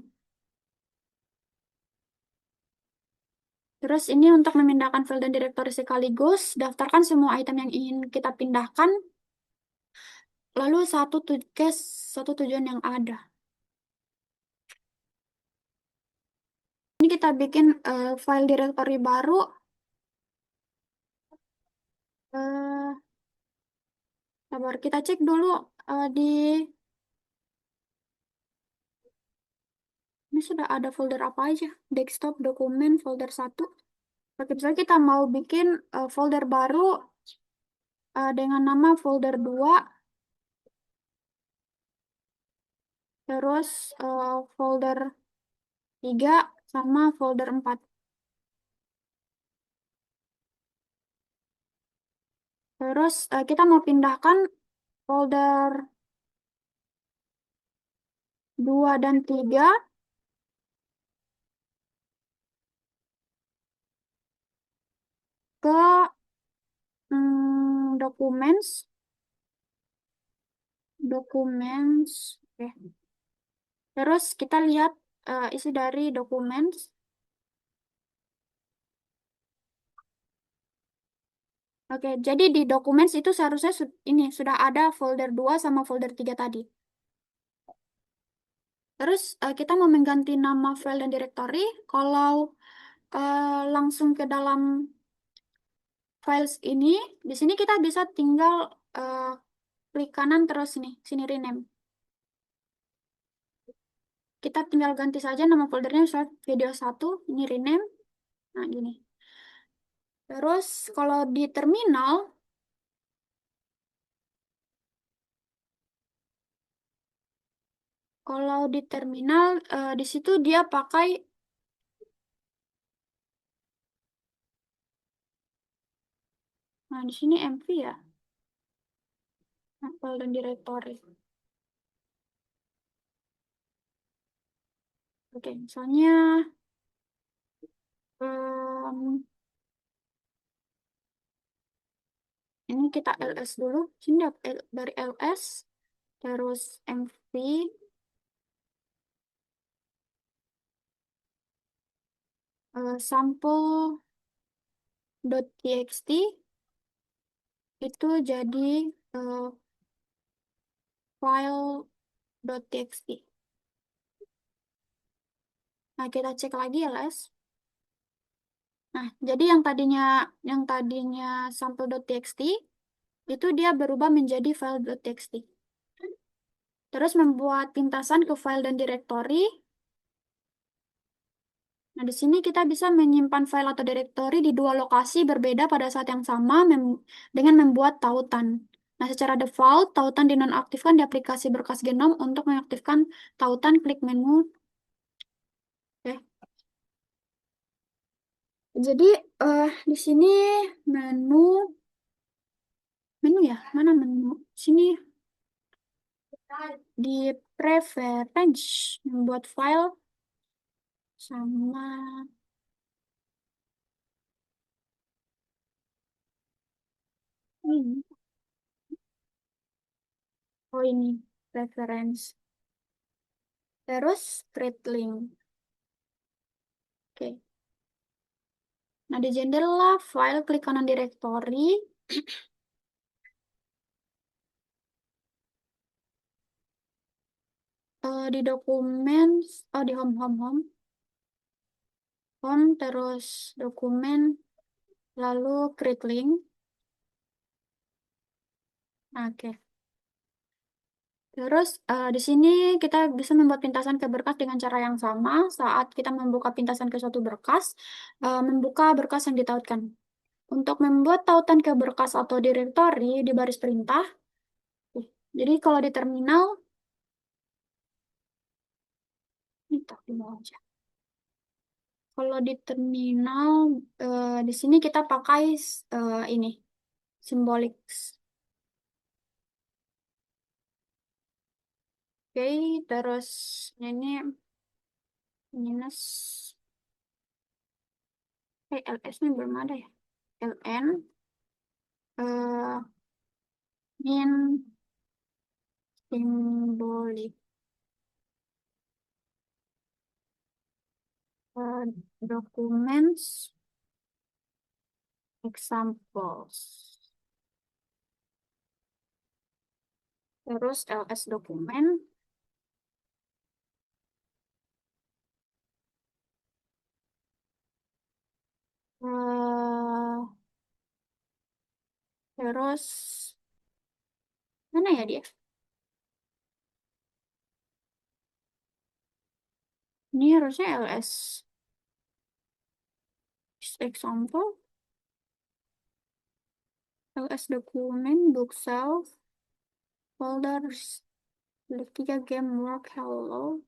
Terus ini untuk memindahkan file dan direktori sekaligus, daftarkan semua item yang ingin kita pindahkan, lalu satu tujuan yang ada. Ini kita bikin file directory baru. eh Sabar, kita cek dulu di ini sudah ada folder apa aja? Desktop, dokumen, folder satu. Oke, misalnya kita mau bikin folder baru dengan nama folder 2, terus folder 3 sama folder 4. Terus kita mau pindahkan folder 2 dan 3 ke documents. Documents. Oke. Terus kita lihat isi dari documents. Oke, jadi di documents itu seharusnya ini sudah ada folder 2 sama folder 3 tadi. Terus kita mau mengganti nama file dan directory. Kalau langsung ke dalam files ini, di sini kita bisa tinggal eh, klik kanan terus nih, sini rename. Kita tinggal ganti saja nama foldernya, misalnya video 1, ini rename. Nah, gini. Terus kalau di terminal, di situ dia pakai, nah di sini MV ya, file dan directory. Oke, misalnya em, ini kita ls dulu. Sini dari ls, terus mv, sample.txt itu jadi eh, file.txt. Nah, kita cek lagi ls. Nah, jadi yang tadinya sample.txt itu dia berubah menjadi file.txt. Terus membuat pintasan ke file dan directory. Nah, di sini kita bisa menyimpan file atau directory di dua lokasi berbeda pada saat yang sama dengan membuat tautan. Nah, secara default, tautan dinonaktifkan di aplikasi berkas genom. Untuk mengaktifkan tautan, klik menu. Oke. Jadi, di sini menu, menu ya, mana menu? Sini di preference, membuat file sama ini. Oh, ini preference. Terus create link. Oke. Nah, di jendela file, klik kanan directory. Di dokumen, oh di home home home home terus dokumen lalu create link. Oke. Terus di sini kita bisa membuat pintasan ke berkas dengan cara yang sama saat kita membuka pintasan ke suatu berkas, membuka berkas yang ditautkan. Untuk membuat tautan ke berkas atau direktori di baris perintah, jadi kalau di terminal, ini tak di bawah aja. Kalau di terminal, di sini kita pakai ini, simbolik. Oke, terus ini minus, LS-nya belum ada ya. LN, eh, min, simbolik, documents, examples. Terus LS dokumen, eh, terus mana ya dia? Ini harusnya LS example, LS dokumen, book self, folders, tiga game work hello.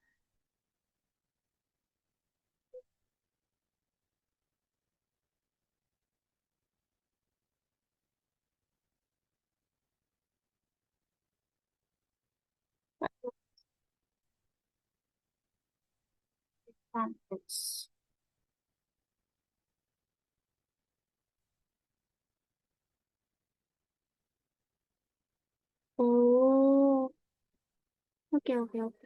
Campus. Oh, oke oke oke.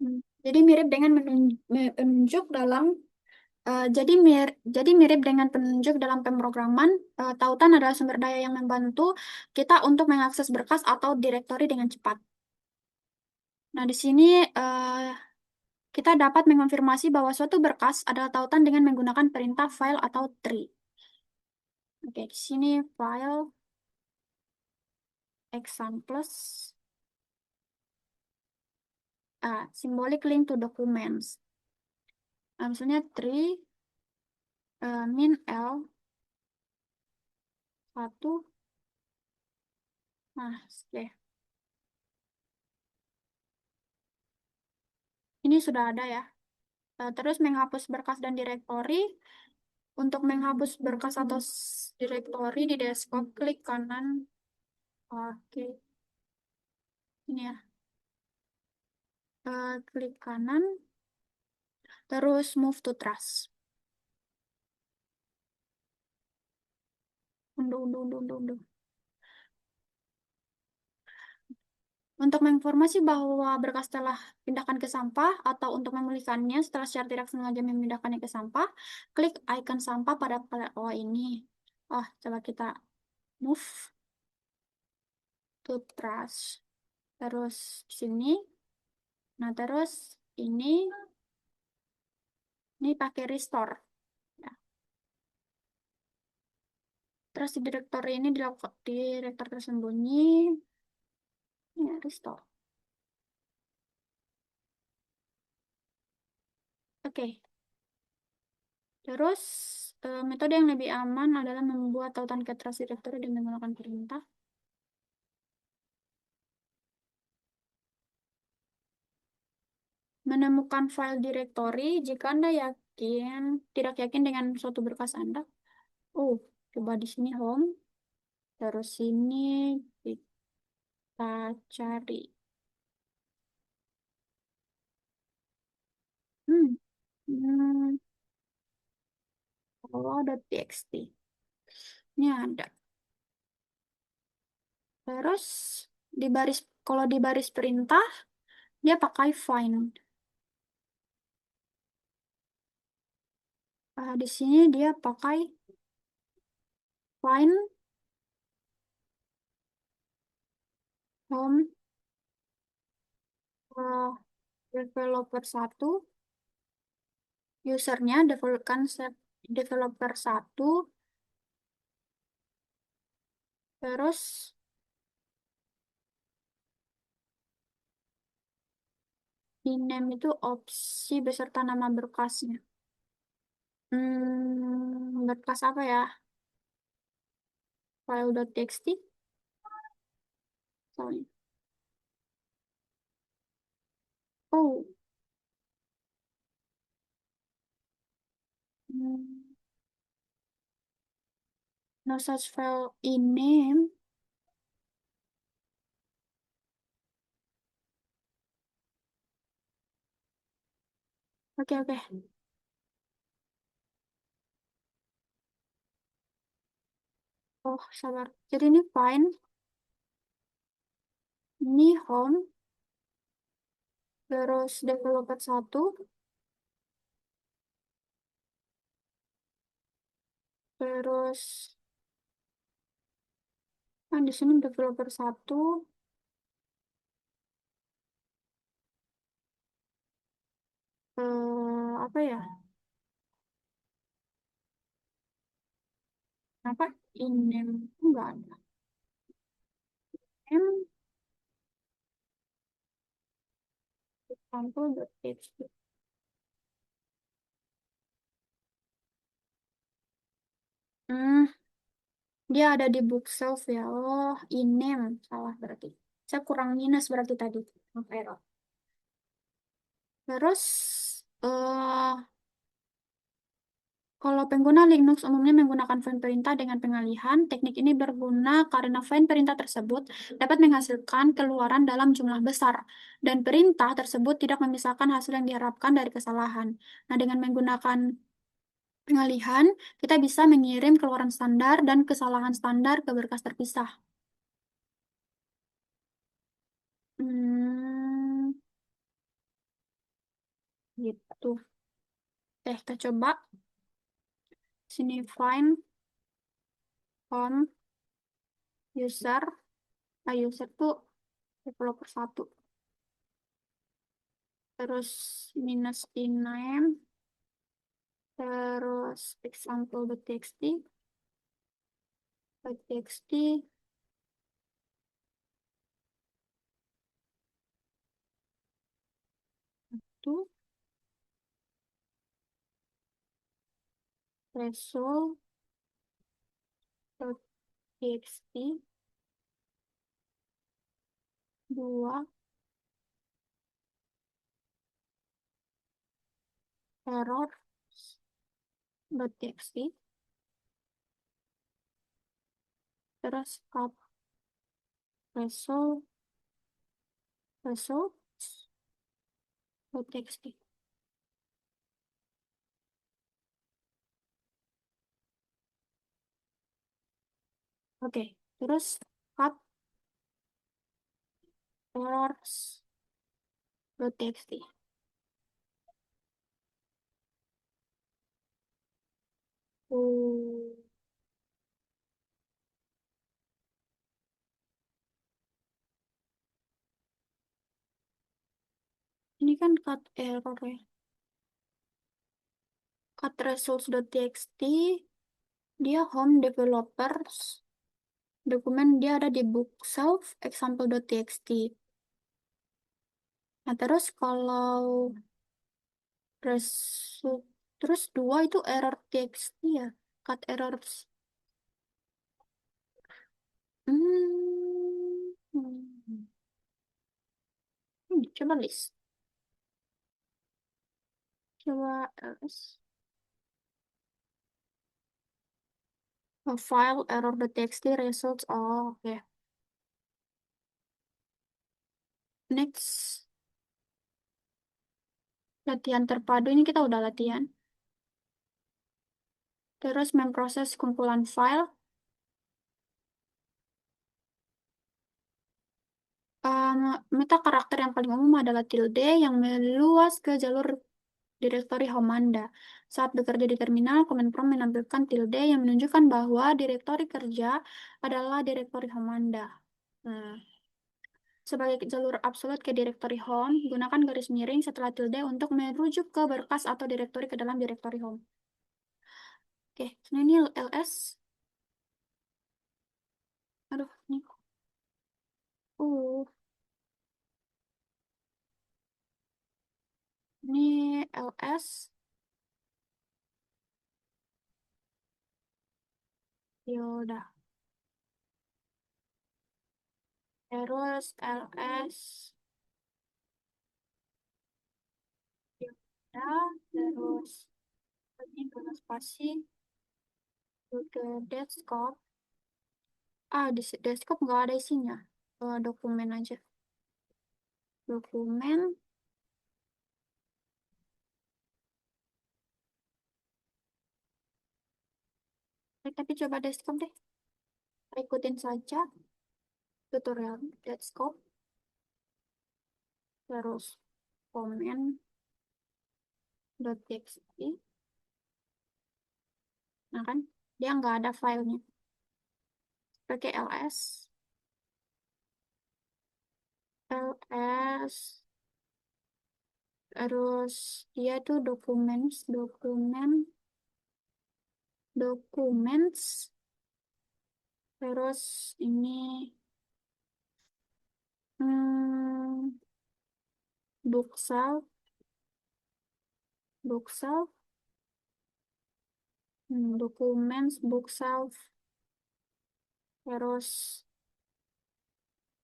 Hmm. Jadi mirip dengan penunjuk dalam jadi mirip dengan penunjuk dalam pemrograman. Tautan adalah sumber daya yang membantu kita untuk mengakses berkas atau direktori dengan cepat. Nah, di sini eh, kita dapat mengonfirmasi bahwa suatu berkas adalah tautan dengan menggunakan perintah file atau tree. Oke, di sini file examples, symbolic link to documents. Nah, misalnya tree min L satu. Nah, oke. Ini sudah ada ya. Terus menghapus berkas dan direktori. Untuk menghapus berkas atau direktori di desktop, klik kanan. Oke, ini ya. Klik kanan, terus move to trash. Unduh, unduh, unduh, unduh, unduh. Untuk menginformasi bahwa berkas telah pindahkan ke sampah atau untuk memulihkannya setelah secara tidak sengaja memindahkannya ke sampah, klik icon sampah pada oh ini. Oh, coba kita move to trash. Terus di sini. Nah, terus ini pakai restore. Ya. Terus di direktur ini dilakukan di direktur tersembunyi. Ya, restore. Oke. Terus metode yang lebih aman adalah membuat tautan ke trace directory dengan menggunakan perintah. Menemukan file directory jika Anda tidak yakin dengan suatu berkas Anda. Oh, coba di sini home. Terus sini kita cari. Hmm. Hmm. Hello.txt. Ini ada. Terus kalau di baris perintah dia pakai find. Di sini dia pakai find home Eh, developer satu, usernya developer satu, terus ename itu opsi beserta nama berkasnya. Berkas apa ya? File.txt, soalnya. Oh, hmm, no such file in name. Oke, oke. Oh, sabar. Jadi ini find, ini home, terus developer satu, terus kan di sini developer satu, apa ya? Apa? In name enggak ada. M example.txt. Hmm, dia ada di book shelf ya. Oh, in name salah berarti. Saya kurang minus berarti tadi. Oke. Terus kalau pengguna Linux umumnya menggunakan file perintah dengan pengalihan, teknik ini berguna karena file perintah tersebut dapat menghasilkan keluaran dalam jumlah besar, dan perintah tersebut tidak memisahkan hasil yang diharapkan dari kesalahan. Nah, dengan menggunakan pengalihan, kita bisa mengirim keluaran standar dan kesalahan standar ke berkas terpisah. Hmm, gitu. Kita coba. Sini find home user. User tuh developer satu. Terus minus name, terus example.txt, txt, itu result.txt, dua error.txt, terus cut results.txt. Oke, terus cut errors.txt. Oh, ini kan cut error ya. Cut results.txt, dia home developers, dokumen dia ada di book shelf example.txt. Nah, terus kalau result, terus dua itu error txt ya, cut errors. Hmm. Coba list. Coba ls. Oh, file error.txt results. Oh, oke. Next. Latihan terpadu ini kita udah latihan. Terus memproses kumpulan file. Um, Meta karakter yang paling umum adalah tilde yang meluas ke jalur direktori Homanda. Saat bekerja di terminal, Command Prompt menampilkan tilde yang menunjukkan bahwa direktori kerja adalah direktori Homanda. Nah, Sebagai jalur absolut ke directory home, gunakan garis miring setelah tilde untuk merujuk ke berkas atau directory ke dalam directory home. Oke, ini ls. Aduh, ini. Uh, ini ls. Ya udah. Terus ls. Ya udah. Terus ini dua spasi. Ke desktop. Di desktop nggak ada isinya. Dokumen aja. Dokumen. Tapi coba desktop deh. Ikutin saja tutorial desktop. Terus komen.txt. Nah kan, dia nggak ada filenya. Pakai ls, terus dia tuh documents, terus ini hmm, bookshelf, bookshelf, documents, bookshelf, terus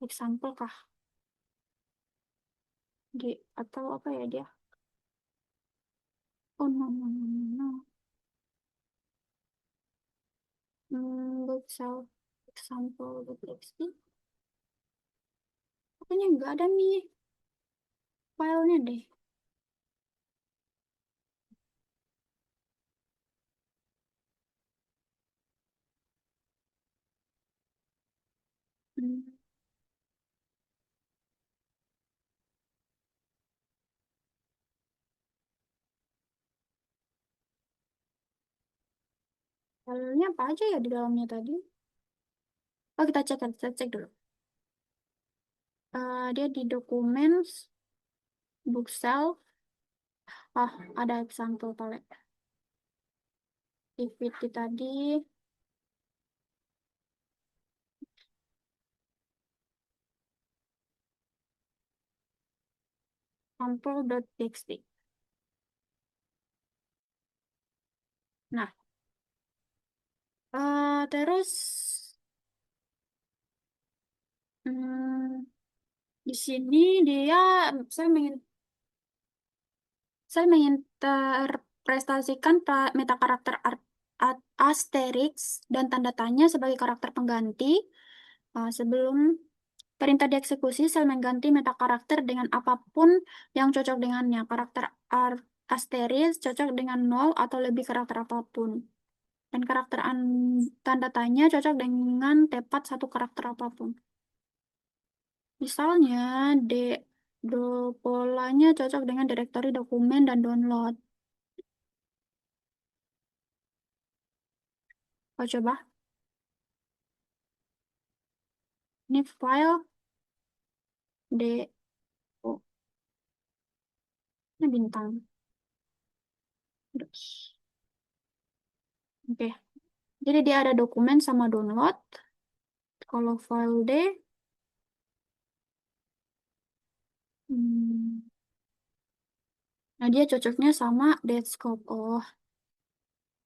example kah? Di atau apa ya dia? Oh no no no no no. Bookshelf, example.txt. Pokoknya nggak ada nih filenya deh. Hmm, filenya apa aja ya di dalamnya tadi? Oh, kita cek dulu. Dia di documents, bookshelf. Ah, ada example paling. Activity tadi, sample.txt. Nah, terus hmm, di sini dia saya ingin saya ingin terprestasikan meta karakter Asterix dan tanda tanya sebagai karakter pengganti. Sebelum perintah dieksekusi, sel mengganti meta karakter dengan apapun yang cocok dengannya. Karakter Asterix cocok dengan nol atau lebih karakter apapun. Dan karakter tanda tanya cocok dengan tepat satu karakter apapun. Misalnya, D, do polanya cocok dengan direktori dokumen dan download. Coba, ini file D, oh, ini bintang. Terus. Oke, jadi dia ada dokumen sama download. Kalau file D, hmm, nah dia cocoknya sama Netscope. Oh,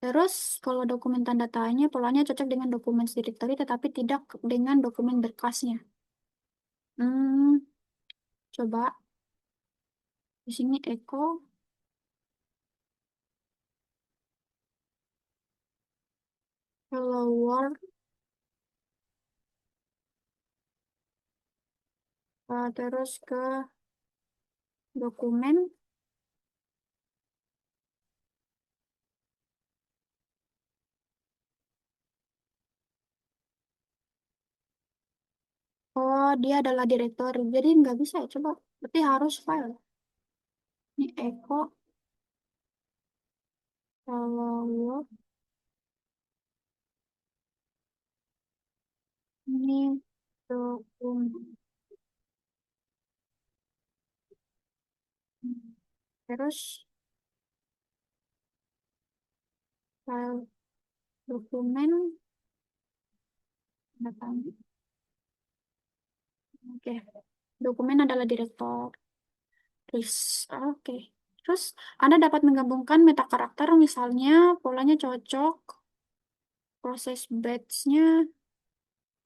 terus kalau dokumen tanda tanya, polanya cocok dengan dokumen directory tetapi tidak dengan dokumen berkasnya. Hmm, coba di sini echo hello world, terus ke dokumen. Oh, dia adalah directory. Jadi nggak bisa ya, coba. Berarti harus file. Ini echo hello world. Ini dokumen. Terus file dokumen data. Oke. Dokumen adalah direktoris. Oke. Terus Anda dapat menggabungkan meta karakter, misalnya polanya cocok, proses batch-nya.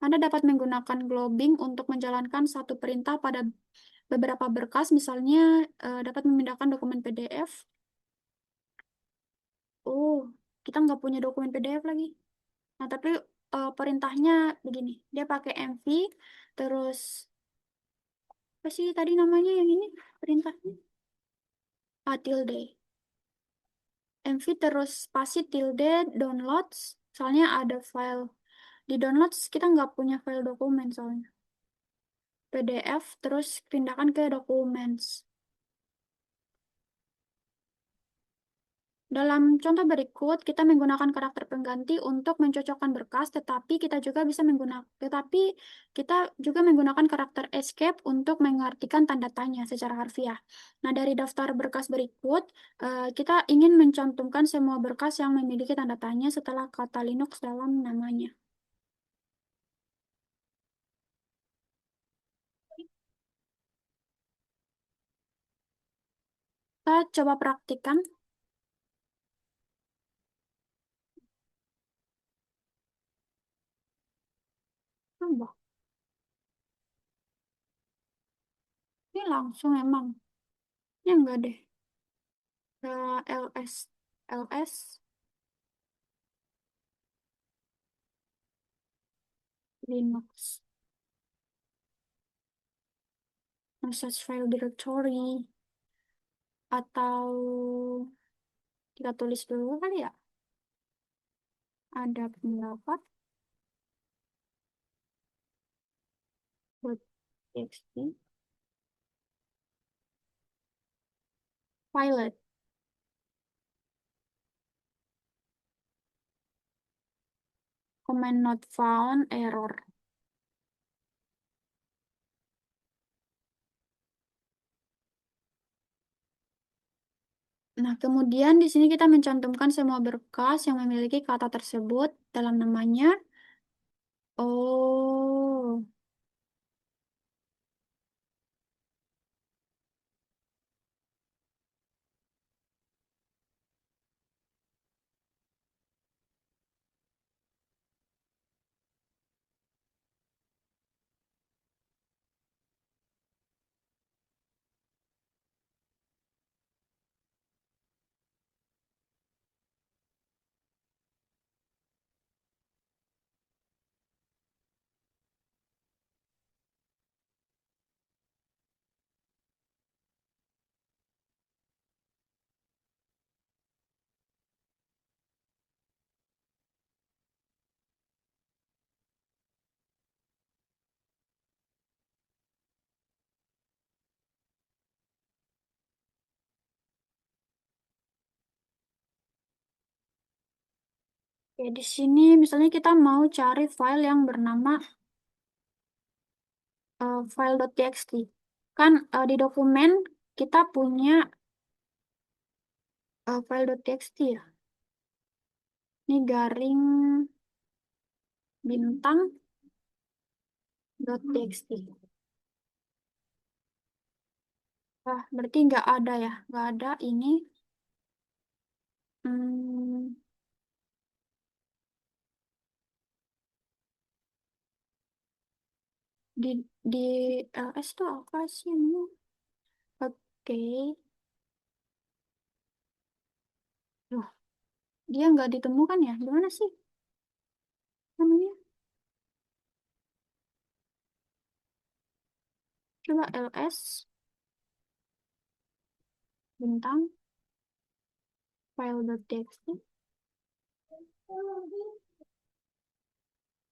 Anda dapat menggunakan globbing untuk menjalankan satu perintah pada beberapa berkas, misalnya dapat memindahkan dokumen PDF. Oh, kita nggak punya dokumen PDF lagi. Nah, tapi perintahnya begini. Dia pakai MV, terus apa sih tadi namanya yang ini perintahnya? Ah, tilde. MV terus spasi tilde downloads. Soalnya ada file di downloads kita nggak punya file dokumen soalnya. PDF terus pindahkan ke documents. Dalam contoh berikut, kita menggunakan karakter pengganti untuk mencocokkan berkas, tetapi kita juga menggunakan karakter escape untuk mengartikan tanda tanya secara harfiah. Nah, dari daftar berkas berikut, kita ingin mencantumkan semua berkas yang memiliki tanda tanya setelah kata Linux dalam namanya. Kita coba praktikkan. Coba. Ini langsung emang. Ya enggak deh. LS Linux. Message file directory. Atau kita tulis dulu kali ya. Ada pendapat buat txt pilot command not found error. Nah, kemudian di sini kita mencantumkan semua berkas yang memiliki kata tersebut dalam namanya. Oh, ya di sini misalnya kita mau cari file yang bernama file.txt. Kan di dokumen kita punya file.txt ya. Ini garing bintang.txt. Ah, berarti nggak ada ya, nggak ada ini. Hmm, di di LS tuh apa sih ini? Oke, loh, dia nggak ditemukan ya? Gimana sih namanya? Coba LS bintang file.txt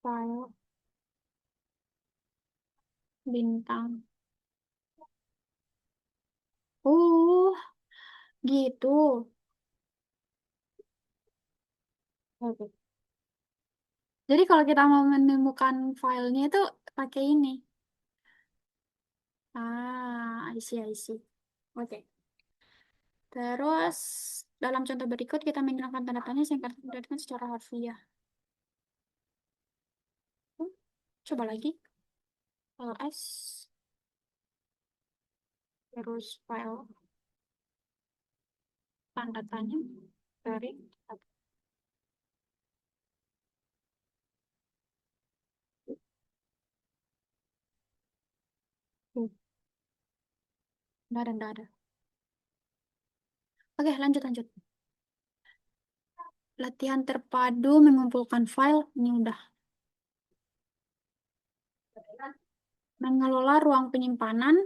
file bintang. Oh, gitu. Oke. Jadi kalau kita mau menemukan filenya itu pakai ini. Ah, I see, I see. Oke. Terus dalam contoh berikut kita menggunakan tanda tanya singkat dan secara harfiah. Coba lagi. ls terus file tanda tanya dari nggak ada. Oke, lanjut lanjut. Latihan terpadu mengumpulkan file ini udah. Mengelola ruang penyimpanan.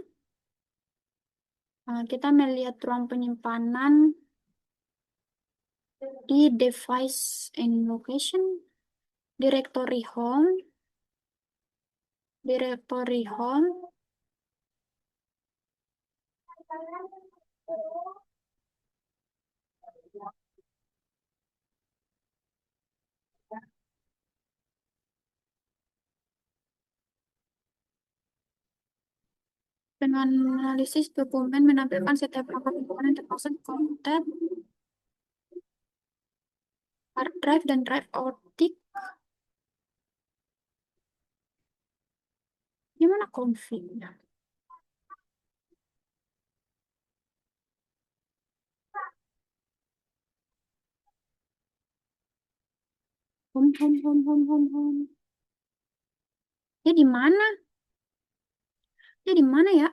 Kita melihat ruang penyimpanan di device and location, directory home, dengan analisis dokumen menampilkan setiap rangka komponen yang terpasang di komputer, hard drive, dan drive optik. Gimana config? Home. Ya di mana? Ya di mana ya?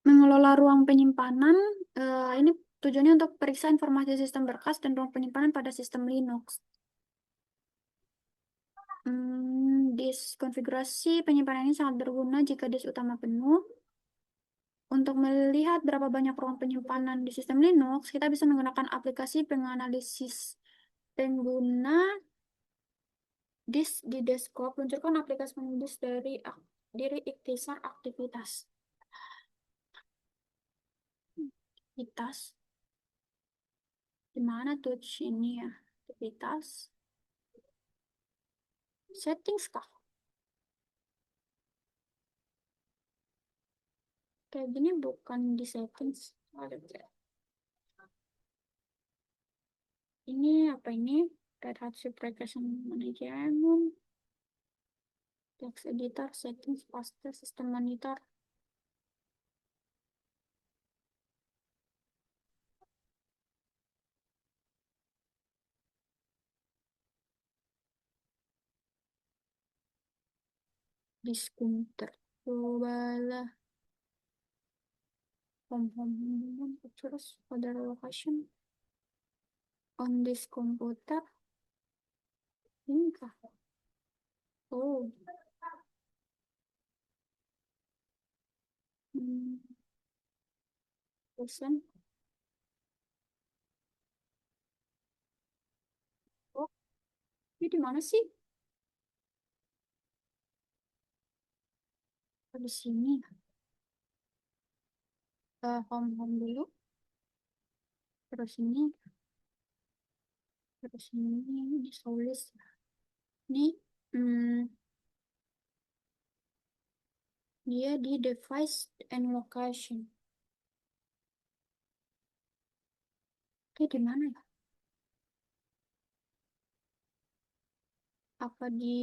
Mengelola ruang penyimpanan. Ini tujuannya untuk periksa informasi sistem berkas dan ruang penyimpanan pada sistem Linux. Disk konfigurasi penyimpanan ini sangat berguna jika disk utama penuh. Untuk melihat berapa banyak ruang penyimpanan di sistem Linux, kita bisa menggunakan aplikasi penganalisis pengguna disk di desktop. Luncurkan aplikasi penganalisis dari ikhtisar aktivitas. Aktivitas. Di mana tuh ini ya? Aktivitas. Settings kah? Kayak gini bukan di settings. Ini apa ini? Red Hat Application Management. Text editor, settings, faster, system monitor. Discounter. Cobalah. Home. Terus other location. On this computer. Ini kah? Oh. Hmm. Listen. Oh, ini di mana sih? Oh, di sini. Home dulu. Terus ini. Terus ini ditulis. Ini. Hmm, dia di device and location. Oke, di mana ya? Apa di...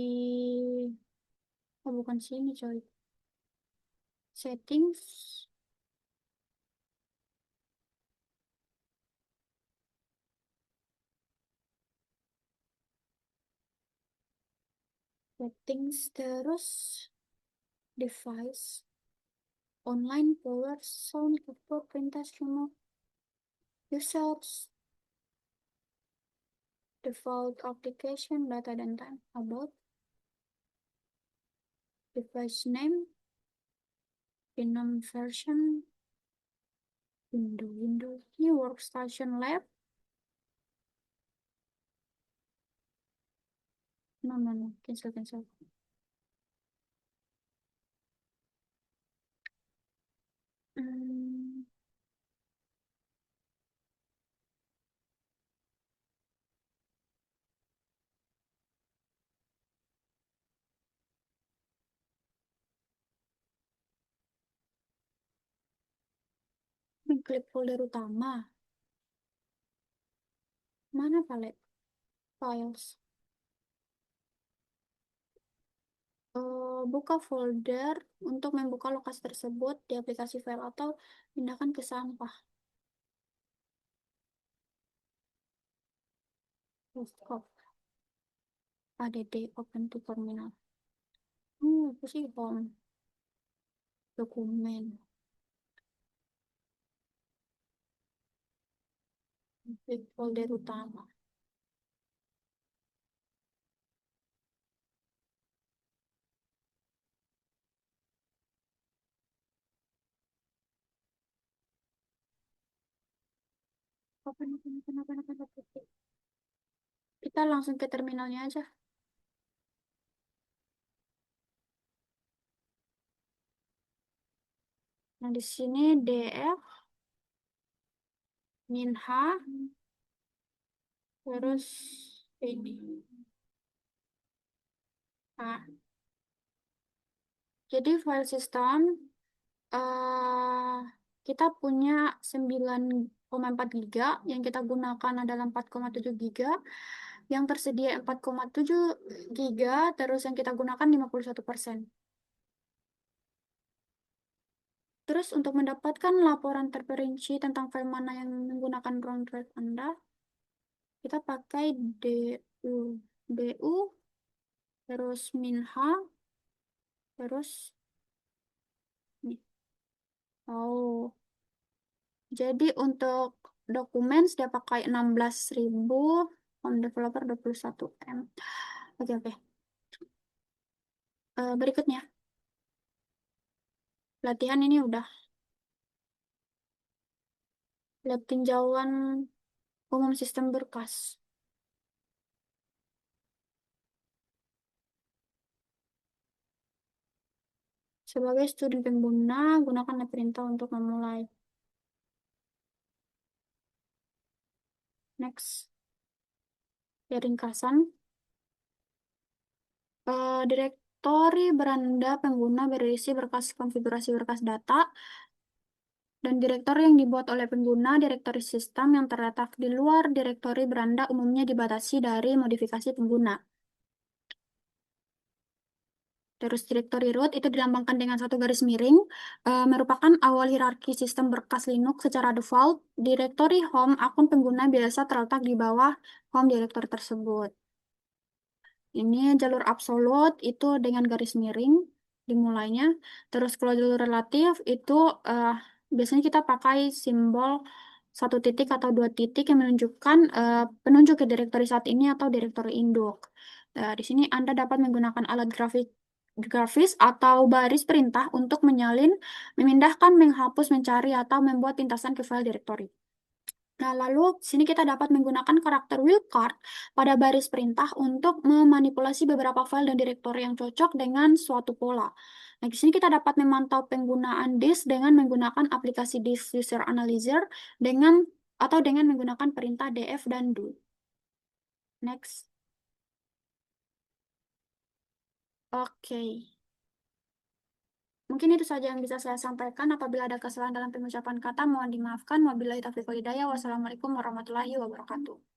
Oh, bukan sini, coy. Settings. Settings terus. Device. Online power sound keyboard perintah semua. Users. Default application data dan time. About. Device name. Denom version. Windows. Ini workstation lab. No. Cancel. Hmm, klik folder utama. Mana palet? Files. Buka folder untuk membuka lokasi tersebut di aplikasi file atau pindahkan ke sampah. Desktop. ADD open to terminal. Apa sih home? Dokumen. Klik folder utama. Apa? Kita langsung ke terminalnya aja. Nah, di sini DF, Minha, terus ini. Nah, jadi file system eh kita punya 9,4 giga, yang kita gunakan adalah 4,7 giga, yang tersedia 4,7 giga, terus yang kita gunakan 51%. Terus untuk mendapatkan laporan terperinci tentang file mana yang menggunakan ruang drive Anda, kita pakai du, terus minha, terus nih. Oh, jadi untuk dokumen sudah pakai 16.000, home developer 21 M. Oke, oke. Berikutnya, latihan ini udah. Lihat tinjauan umum sistem berkas. Sebagai studi pengguna, gunakan perintah untuk memulai. Next. Ya, ringkasan. Direktori beranda pengguna berisi berkas konfigurasi berkas data, dan direktori yang dibuat oleh pengguna, direktori sistem yang terletak di luar direktori beranda umumnya dibatasi dari modifikasi pengguna. Terus direktori root itu dilambangkan dengan satu garis miring, merupakan awal hierarki sistem berkas Linux secara default. Direktori home akun pengguna biasa terletak di bawah home direktori tersebut. Ini jalur absolut itu dengan garis miring dimulainya. Terus kalau jalur relatif itu eh, biasanya kita pakai simbol satu titik atau dua titik yang menunjukkan penunjuk ke direktori saat ini atau direktori induk. Di sini Anda dapat menggunakan alat grafis atau baris perintah untuk menyalin, memindahkan, menghapus, mencari, atau membuat pintasan ke file direktori. Nah, lalu di sini kita dapat menggunakan karakter wildcard pada baris perintah untuk memanipulasi beberapa file dan direktori yang cocok dengan suatu pola. Nah, di sini kita dapat memantau penggunaan disk dengan menggunakan aplikasi Disk User Analyzer dengan menggunakan perintah df dan do. Next. Oke. Mungkin itu saja yang bisa saya sampaikan. Apabila ada kesalahan dalam pengucapan kata, mohon dimaafkan. Wabillahi taufiq wal hidayah. Wassalamualaikum warahmatullahi wabarakatuh.